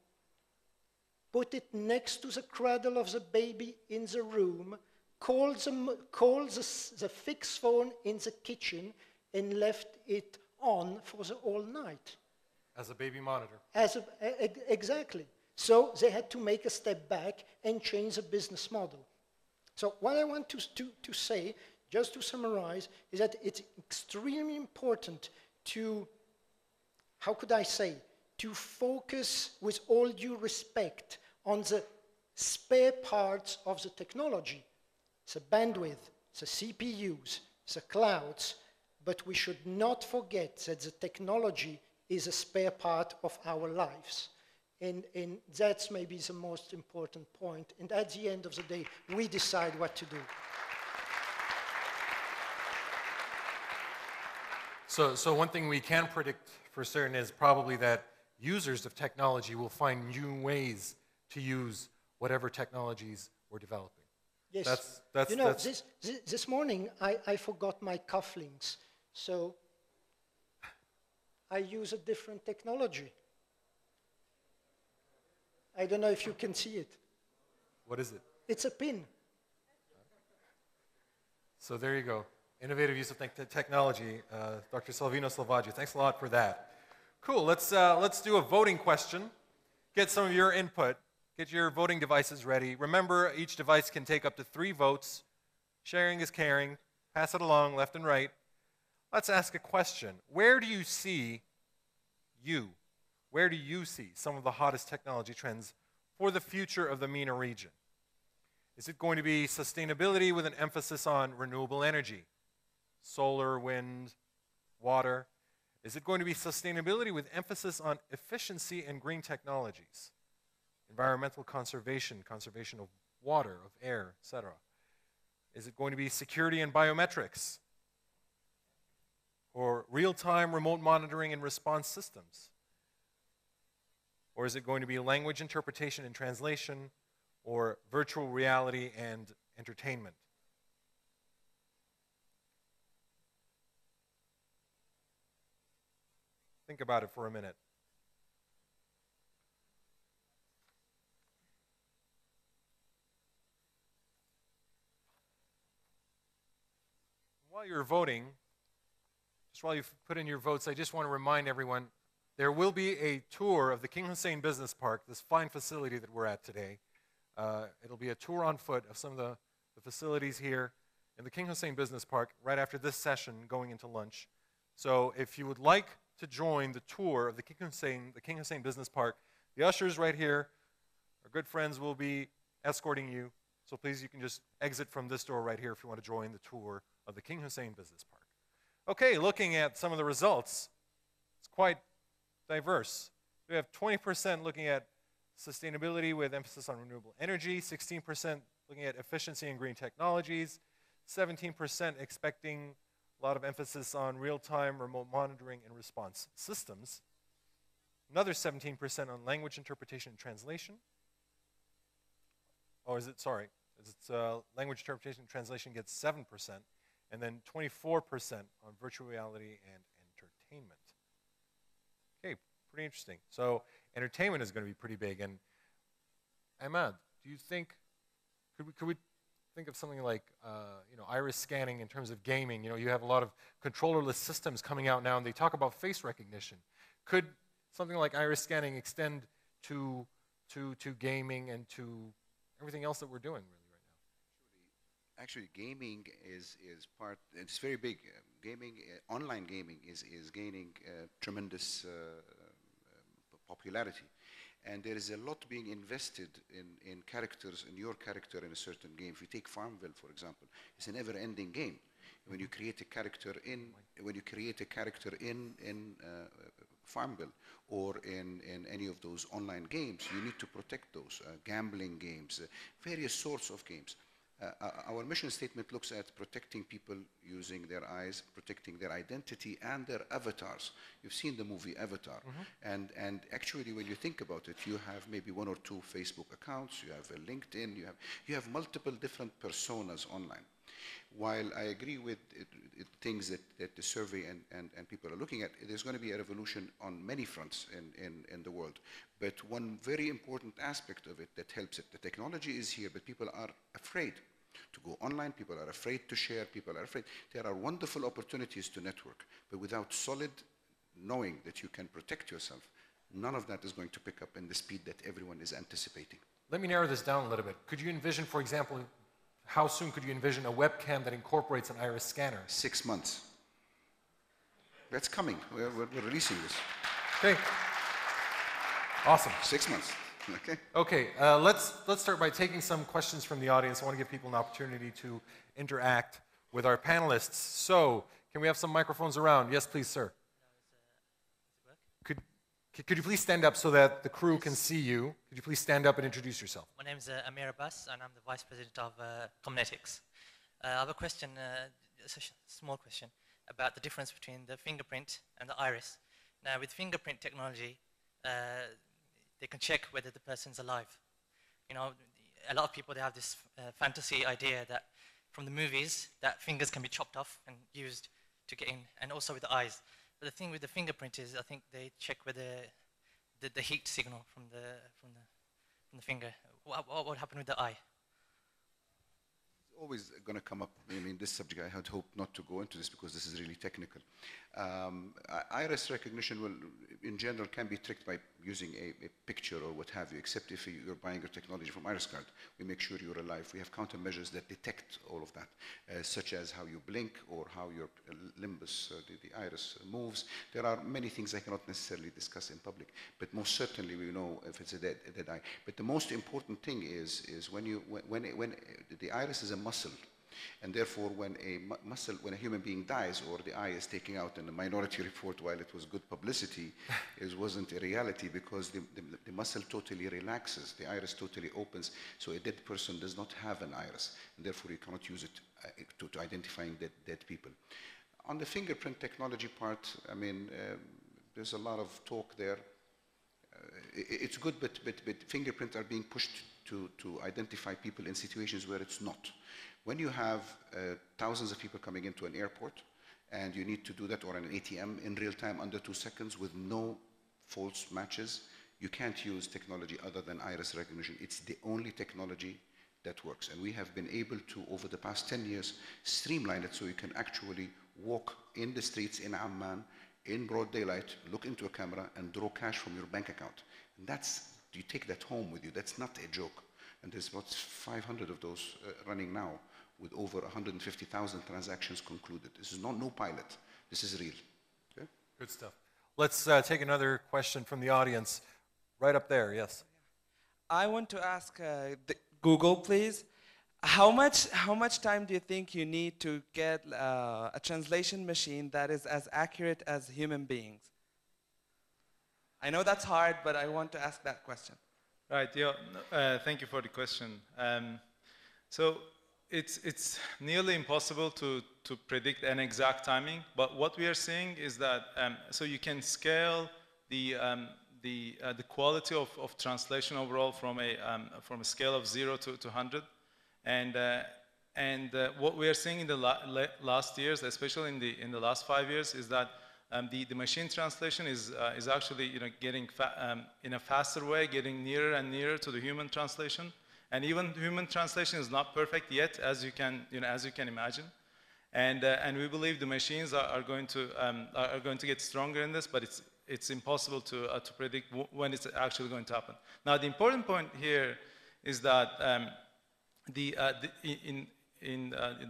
put it next to the cradle of the baby in the room, called the fixed phone in the kitchen, and left it on for the whole night. As a baby monitor. Exactly. So they had to make a step back and change the business model. So what I want to say, just to summarize, is that it's extremely important to, how could I say, to focus with all due respect on the spare parts of the technology, the bandwidth, the CPUs, the clouds, but we should not forget that the technology is a spare part of our lives. And that's maybe the most important point. And at the end of the day, we decide what to do. So one thing we can predict for certain is probably that users of technology will find new ways to use whatever technologies we're developing. Yes. That's this morning I forgot my cufflinks, so I use a different technology. I don't know if you can see it. What is it? It's a pin. So there you go. Innovative use of technology. Dr. Salvino Salvaggio, thanks a lot for that. Cool, let's do a voting question. Get some of your input. Get your voting devices ready. Remember, each device can take up to 3 votes. Sharing is caring. Pass it along left and right. Let's ask a question. Where do you see some of the hottest technology trends for the future of the MENA region? Is it going to be sustainability with an emphasis on renewable energy, solar, wind, water? Is it going to be sustainability with emphasis on efficiency and green technologies, environmental conservation, conservation of water, of air, etc.? Is it going to be security and biometrics, or real-time remote monitoring and response systems? Or is it going to be language interpretation and translation, or virtual reality and entertainment? Think about it for a minute. While you're voting, just while you've put in your votes, I just want to remind everyone, there will be a tour of the King Hussein Business Park, this fine facility that we're at today. It'll be a tour on foot of some of the facilities here in the King Hussein Business Park right after this session going into lunch. So if you would like to join the tour of the King Hussein Business Park, the ushers right here, our good friends, will be escorting you. So please, you can just exit from this door right here if you want to join the tour of the King Hussein Business Park. Okay, looking at some of the results, it's quite diverse. We have 20% looking at sustainability with emphasis on renewable energy, 16% looking at efficiency and green technologies, 17% expecting a lot of emphasis on real-time remote monitoring and response systems, another 17% on language interpretation and translation. Oh, is it, sorry, language interpretation and translation gets 7%, and then 24% on virtual reality and entertainment. Okay, pretty interesting. So entertainment is going to be pretty big. And Ahmad, do you think, could we think of something like iris scanning in terms of gaming? You know, you have a lot of controllerless systems coming out now, and they talk about face recognition. Could something like iris scanning extend to gaming and to everything else that we're doing really right now? Actually, gaming is part, it's very big. Gaming, online gaming is gaining tremendous popularity. And there is a lot being invested in characters, in your character in a certain game. If you take Farmville, for example, it's a never-ending game. When you create a character in Farmville or in any of those online games, you need to protect those gambling games, various sorts of games. Our mission statement looks at protecting people using their eyes, protecting their identity and their avatars. You've seen the movie Avatar. And actually, when you think about it, you have maybe 1 or 2 Facebook accounts, you have a LinkedIn, you have multiple different personas online. While I agree with things that the survey and people are looking at, there's going to be a revolution on many fronts in the world. But one very important aspect of it that helps it, the technology is here, but people are afraid to go online, people are afraid to share, people are afraid. There are wonderful opportunities to network, but without solid knowing that you can protect yourself, none of that is going to pick up in the speed that everyone is anticipating. Let me narrow this down a little bit. Could you envision, for example, how soon could you envision a webcam that incorporates an iris scanner? 6 months. That's coming. We're releasing this. Okay. Awesome. 6 months. Okay. Okay. Let's start by taking some questions from the audience. I want to give people an opportunity to interact with our panelists. So, can we have some microphones around? Yes, please, sir. Could you please stand up so that the crew can see you? Could you please stand up and introduce yourself? My name is Amir Abbas, and I'm the Vice President of Comnetics. I have a question, a small question, about the difference between the fingerprint and the iris. Now, with fingerprint technology, they can check whether the person's alive. You know, a lot of people, they have this fantasy idea that from the movies, that fingers can be chopped off and used to get in, and also with the eyes. But the thing with the fingerprint is, I think they check whether the heat signal from the finger. What would happen with the eye? It's always going to come up. I mean, this subject, I had hoped not to go into this because this is really technical. Iris recognition will, in general, can be tricked by using a picture or what have you, except if you're buying your technology from IrisCard. We make sure you're alive. We have countermeasures that detect all of that, such as how you blink or how your limbus, the iris moves. There are many things I cannot necessarily discuss in public, but most certainly we know if it's a dead eye. But the most important thing is when the iris is a muscle, and therefore, when a human being dies or the eye is taken out in the Minority Report, while it was good publicity, it wasn't a reality because the muscle totally relaxes, the iris totally opens, so a dead person does not have an iris, and therefore you cannot use it to identifying dead people. On the fingerprint technology part, I mean, there's a lot of talk there. It's good, but fingerprints are being pushed to identify people in situations where it's not. When you have thousands of people coming into an airport and you need to do that, or an ATM in real time under 2 seconds with no false matches, you can't use technology other than iris recognition. It's the only technology that works. And we have been able to, over the past 10 years, streamline it so you can actually walk in the streets in Amman in broad daylight, look into a camera and draw cash from your bank account. And you take that home with you. That's not a joke. And there's about 500 of those running now, with over 150,000 transactions concluded. This is no pilot. This is real. Okay? Good stuff. Let's take another question from the audience. Right up there, yes. I want to ask Google, please. How much time do you think you need to get a translation machine that is as accurate as human beings? I know that's hard, but I want to ask that question. Right, yeah, thank you for the question. So it's nearly impossible to predict an exact timing, but what we are seeing is that, so you can scale the quality of translation overall from a scale of 0 to 100. And what we are seeing in the last years, especially in the last 5 years, is that the machine translation is actually getting in a faster way, getting nearer and nearer to the human translation. And even human translation is not perfect yet, as you can imagine. And we believe the machines are going to get stronger in this, but it's impossible to predict when it's actually going to happen. Now, the important point here is that the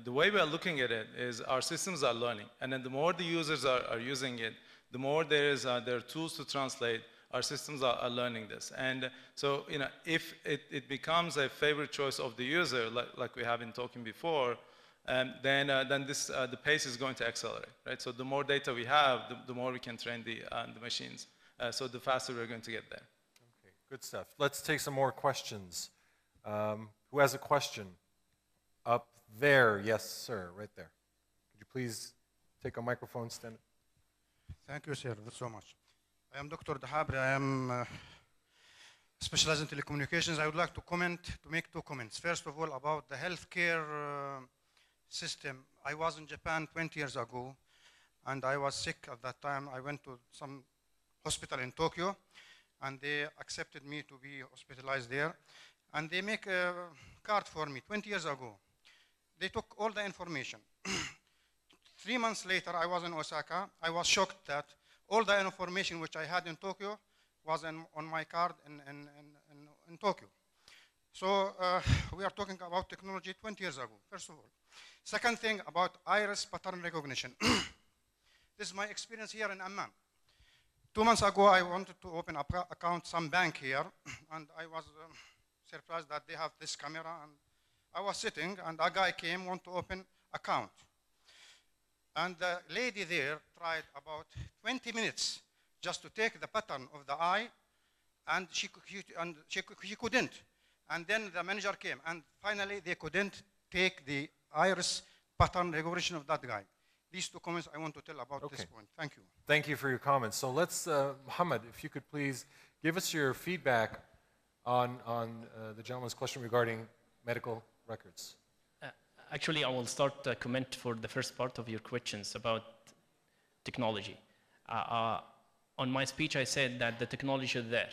way we are looking at it is our systems are learning, and then the more the users are using it, the more there are tools to translate. Our systems are learning this, and so if it becomes a favorite choice of the user, like we have been talking before, then the pace is going to accelerate, right? So the more data we have, the more we can train the machines. So the faster we're going to get there. Okay, good stuff. Let's take some more questions. Who has a question? Up there, yes, sir, right there. Could you please take a microphone, stand? Thank you, sir, so much. I am Dr. Dahabri. I am specialized in telecommunications. I would like to make 2 comments. First of all, about the healthcare system. I was in Japan 20 years ago, and I was sick at that time. I went to some hospital in Tokyo, and they accepted me to be hospitalized there. And they make a card for me 20 years ago. They took all the information. 3 months later, I was in Osaka. I was shocked that all the information which I had in Tokyo was on my card in Tokyo. So we are talking about technology 20 years ago, first of all. Second thing, about iris pattern recognition. This is my experience here in Amman. 2 months ago, I wanted to open an account, some bank here, and I was surprised that they have this camera. And I was sitting, and a guy came, want to open account. And the lady there tried about 20 minutes just to take the pattern of the eye, and she couldn't. And then the manager came, and finally they couldn't take the iris pattern recognition of that guy. These 2 comments I want to tell about this point. Thank you. Thank you for your comments. So let's, Mohammed, if you could please give us your feedback on the gentleman's question regarding medical records. Actually, I will start a comment for the first part of your questions about technology. On my speech, I said that the technology is there.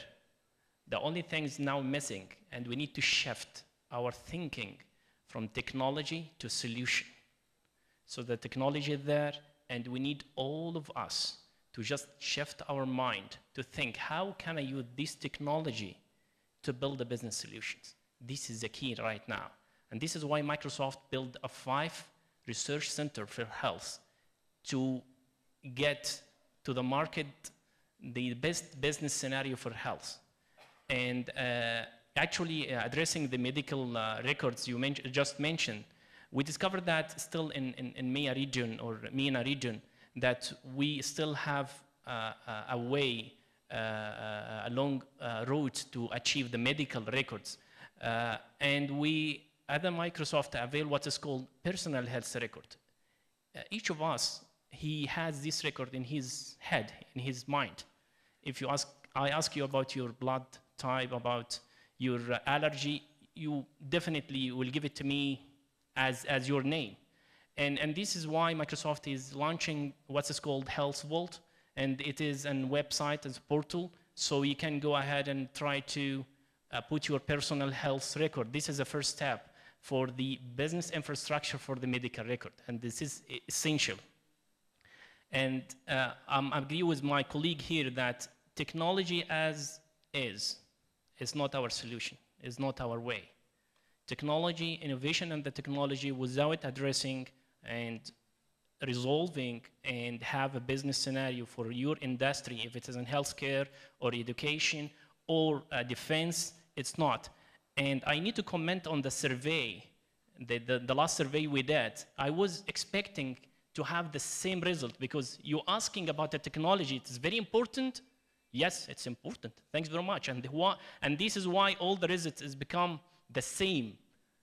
The only thing is now missing, and we need to shift our thinking from technology to solution. So the technology is there, and we need all of us to just shift our mind to think, how can I use this technology to build the business solutions? This is the key right now. And this is why Microsoft built a 5 research center for health to get to the market the best business scenario for health. And actually addressing the medical records you just mentioned, we discovered that still in MEA region or MENA region, that we still have a way, a long road to achieve the medical records. And we, at the Microsoft, avail what is called personal health record. Each of us, he has this record in his head, in his mind. If you ask, I ask you about your blood type, about your allergy, you definitely will give it to me as your name. And this is why Microsoft is launching what is called Health Vault, and it is a website, as a portal, so you can go ahead and try to put your personal health record. This is the first step for the business infrastructure for the medical record, and this is essential. And I agree with my colleague here that technology as is not our solution, is not our way. Technology, innovation and the technology without addressing and resolving and have a business scenario for your industry, if it is in healthcare or education or defense, it's not. And I need to comment on the survey, the last survey we did. I was expecting to have the same result, because you're asking about the technology, it's very important. Yes, it's important, thanks very much. And this is why all the results has become the same.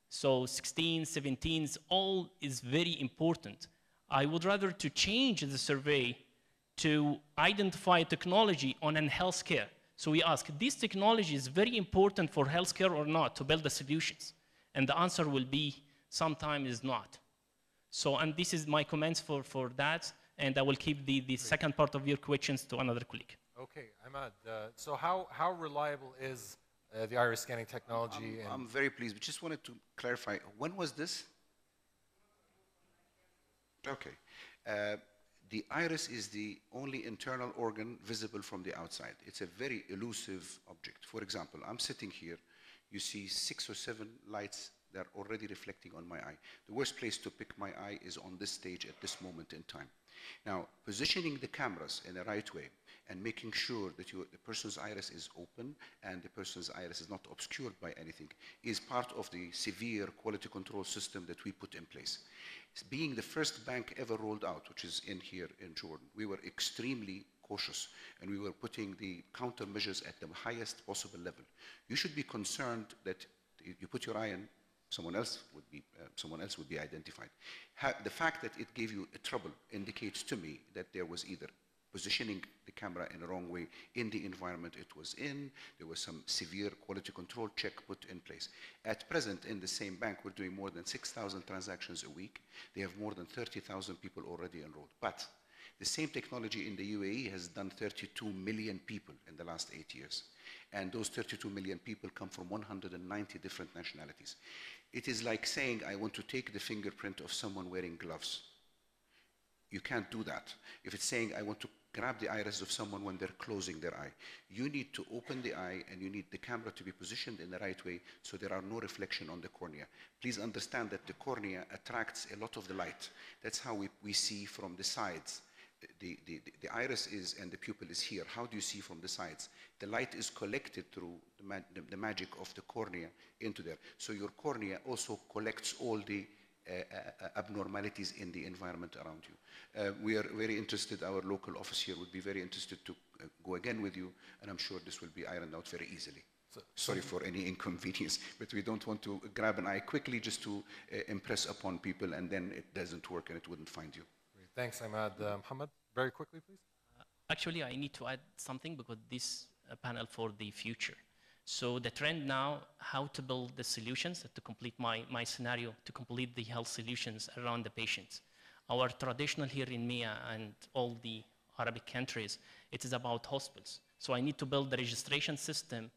So 16, 17, all is very important. I would rather to change the survey to identify technology on healthcare. So we ask, this technology is very important for healthcare or not to build the solutions? And the answer will be, sometimes is not. So, and this is my comments for that, and I will keep the second part of your questions to another colleague. Okay, Ahmad, so how reliable is the iris scanning technology? I'm very pleased. We just wanted to clarify, when was this? Okay. The iris is the only internal organ visible from the outside. It's a very elusive object. For example, I'm sitting here. You see 6 or 7 lights that are already reflecting on my eye. The worst place to pick my eye is on this stage at this moment in time. Now, positioning the cameras in the right way and making sure that the person's iris is open and the person's iris is not obscured by anything is part of the severe quality control system that we put in place. Being the first bank ever rolled out, which is in here in Jordan, we were extremely cautious, and we were putting the countermeasures at the highest possible level. You should be concerned that you put your eye in, someone else would be identified. The fact that it gave you a trouble indicates to me that there was either positioning the camera in the wrong way in the environment it was in, there was some severe quality control check put in place. At present, in the same bank, we're doing more than 6,000 transactions a week. They have more than 30,000 people already enrolled. But the same technology in the UAE has done 32 million people in the last 8 years. And those 32 million people come from 190 different nationalities. It is like saying, I want to take the fingerprint of someone wearing gloves. You can't do that. If it's saying, I want to grab the iris of someone when they're closing their eye, you need to open the eye and you need the camera to be positioned in the right way so there are no reflection on the cornea. Please understand that the cornea attracts a lot of the light. That's how we see from the sides. The iris is, and the pupil is here. How do you see from the sides? The light is collected through the magic of the cornea into there. So your cornea also collects all the abnormalities in the environment around you. We are very interested, our local office here would be very interested to go again with you, and I'm sure this will be ironed out very easily. Sorry for any inconvenience, but we don't want to grab an eye quickly just to impress upon people, and then it doesn't work and it wouldn't find you. Thanks, Ahmad. Mohammed, very quickly, please. Actually, I need to add something because this panel for the future. So the trend now, how to build the solutions to complete my scenario, to complete the health solutions around the patients. Our traditional here in MEA and all the Arabic countries, it is about hospitals. So I need to build the registration system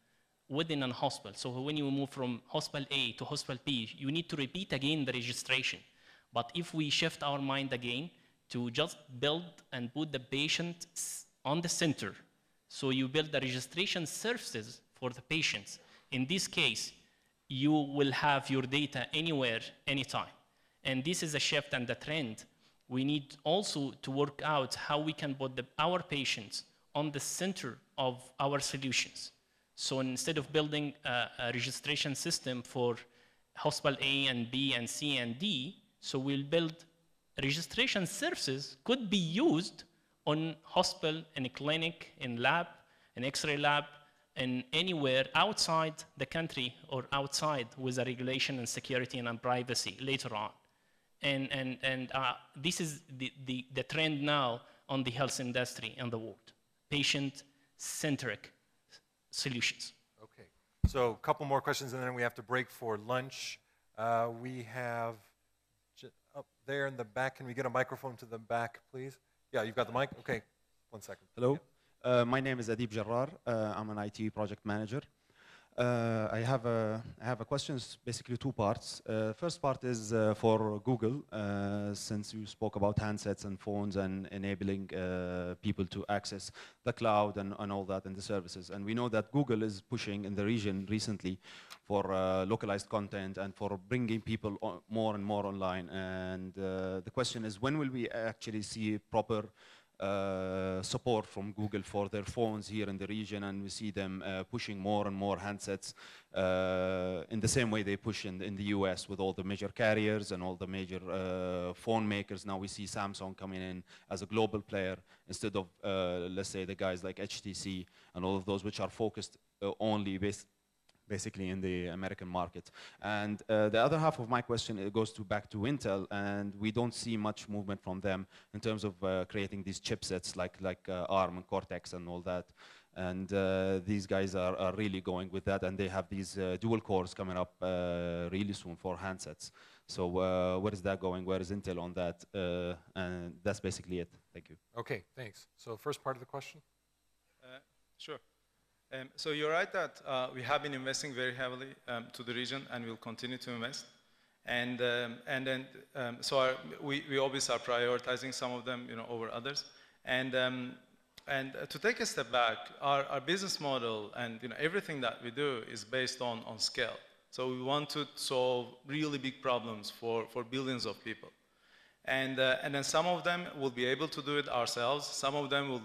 within a hospital. So when you move from hospital A to hospital B, you need to repeat again the registration. But if we shift our mind again to just build and put the patient on the center. So you build the registration services for the patients. In this case, you will have your data anywhere, anytime. And this is a shift and the trend. We need also to work out how we can put our patients on the center of our solutions. So instead of building a registration system for hospital A and B and C and D, so we'll build registration services could be used on hospital, in a clinic, in lab, in X-ray lab, and anywhere outside the country or outside with the regulation and security and privacy later on. And this is the trend now on the health industry in the world, patient-centric solutions. Okay, so a couple more questions and then we have to break for lunch. We have up there in the back, can we get a microphone to the back, please? Yeah, you've got the mic? Okay, 1 second. Hello, my name is Adib Jarrar. I'm an IT project manager. I have a questions, basically 2 parts. First part is for Google, since you spoke about handsets and phones and enabling people to access the cloud and all that and the services. And we know that Google is pushing in the region recently for localized content and for bringing people more and more online. And the question is, when will we actually see proper support from Google for their phones here in the region, and we see them pushing more and more handsets in the same way they push in the US with all the major carriers and all the major phone makers. Now we see Samsung coming in as a global player instead of, let's say, the guys like HTC and all of those which are focused only basically in the American market. And the other half of my question, it goes back to Intel, and we don't see much movement from them in terms of creating these chipsets like ARM and Cortex and all that. And these guys are really going with that, and they have these dual cores coming up really soon for handsets. So where is that going? Where is Intel on that? And that's basically it. Thank you. Okay, thanks. So first part of the question? Sure. So you're right that we have been investing very heavily to the region, and we'll continue to invest. And then we obviously are prioritizing some of them, over others. And to take a step back, our business model and everything that we do is based on scale. So we want to solve really big problems for billions of people. And then some of them will be able to do it ourselves. Some of them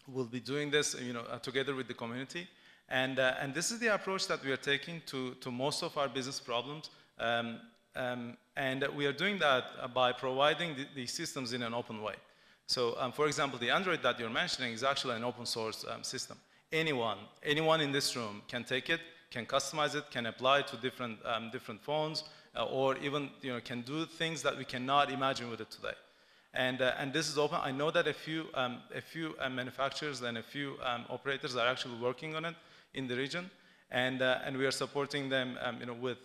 will be doing this, together with the community, and this is the approach that we are taking to most of our business problems, and we are doing that by providing these systems in an open way. So, for example, the Android that you're mentioning is actually an open source system. Anyone in this room can take it, can customize it, can apply it to different phones, or even can do things that we cannot imagine with it today. And this is open. I know that a few manufacturers and a few operators are actually working on it in the region, and we are supporting them, with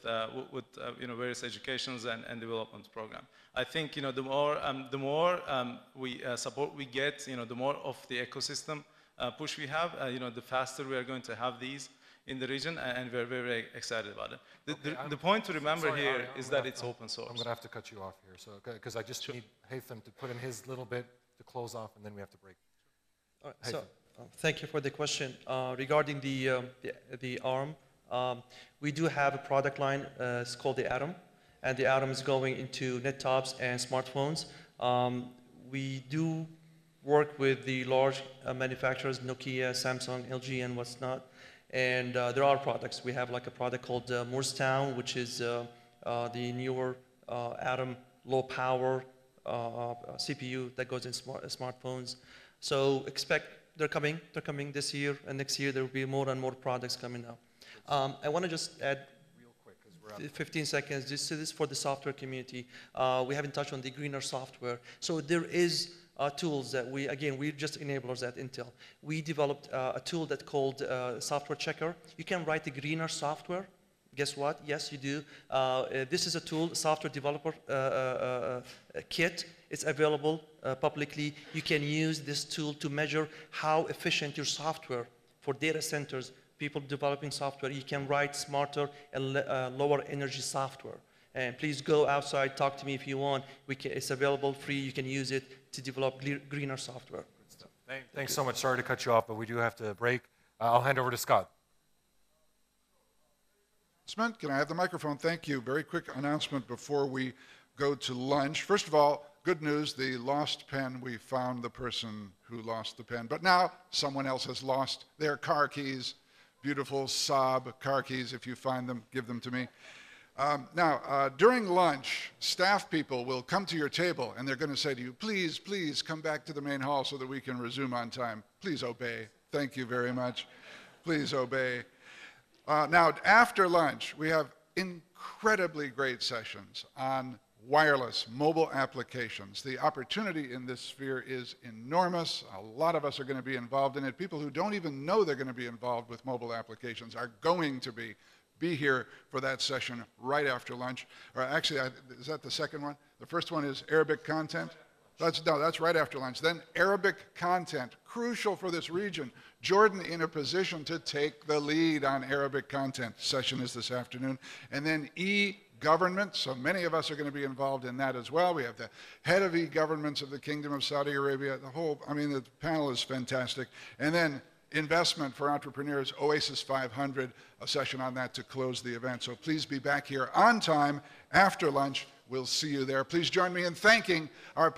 various educations and development program. I think the more support we get, the more of the ecosystem push we have, the faster we are going to have these in the region, and we're very, very excited about it. The point to remember here is that it's open source. I'm going to have to cut you off here, so because I just need Haytham to put in his little bit to close off, and then we have to break. All right, so thank you for the question. Regarding the ARM, we do have a product line. It's called the Atom, and the Atom is going into net-tops and smartphones. We do work with the large manufacturers, Nokia, Samsung, LG, and what's not. And there are products. We have like a product called Moorestown, which is the newer Atom low power CPU that goes in smartphones. So expect they're coming this year, and next year there will be more and more products coming up. I want to just add real quick, 15 seconds. This is for the software community. We haven't touched on the greener software. So there is tools that we're just enablers at Intel. We developed a tool that's called Software Checker. You can write the greener software. Guess what? Yes, you do. This is a tool, software developer kit. It's available publicly. You can use this tool to measure how efficient your software for data centers, people developing software. You can write smarter and lower energy software. And please go outside, talk to me if you want. It's available free. You can use it to develop greener software. Thanks so much. Sorry to cut you off, but we do have to break. I'll hand over to Scott. Can I have the microphone? Thank you. Very quick announcement before we go to lunch. First of all, good news, the lost pen, we found the person who lost the pen. But now someone else has lost their car keys. Beautiful Saab car keys. If you find them, give them to me. During lunch, staff people will come to your table and they're going to say to you, please, please come back to the main hall so that we can resume on time. Please obey. Thank you very much. Please obey. Now, after lunch, we have incredibly great sessions on wireless mobile applications. The opportunity in this sphere is enormous. A lot of us are going to be involved in it. People who don't even know they're going to be involved with mobile applications are going to be here for that session right after lunch. Or actually, is that the second one? The first one is Arabic content. That's right after lunch. Then Arabic content, crucial for this region. Jordan in a position to take the lead on Arabic content. Session is this afternoon. And then e-government, so many of us are going to be involved in that as well. We have the head of e-governments of the Kingdom of Saudi Arabia. The panel is fantastic. And then investment for entrepreneurs, Oasis 500, a session on that to close the event. So please be back here on time after lunch. We'll see you there. Please join me in thanking our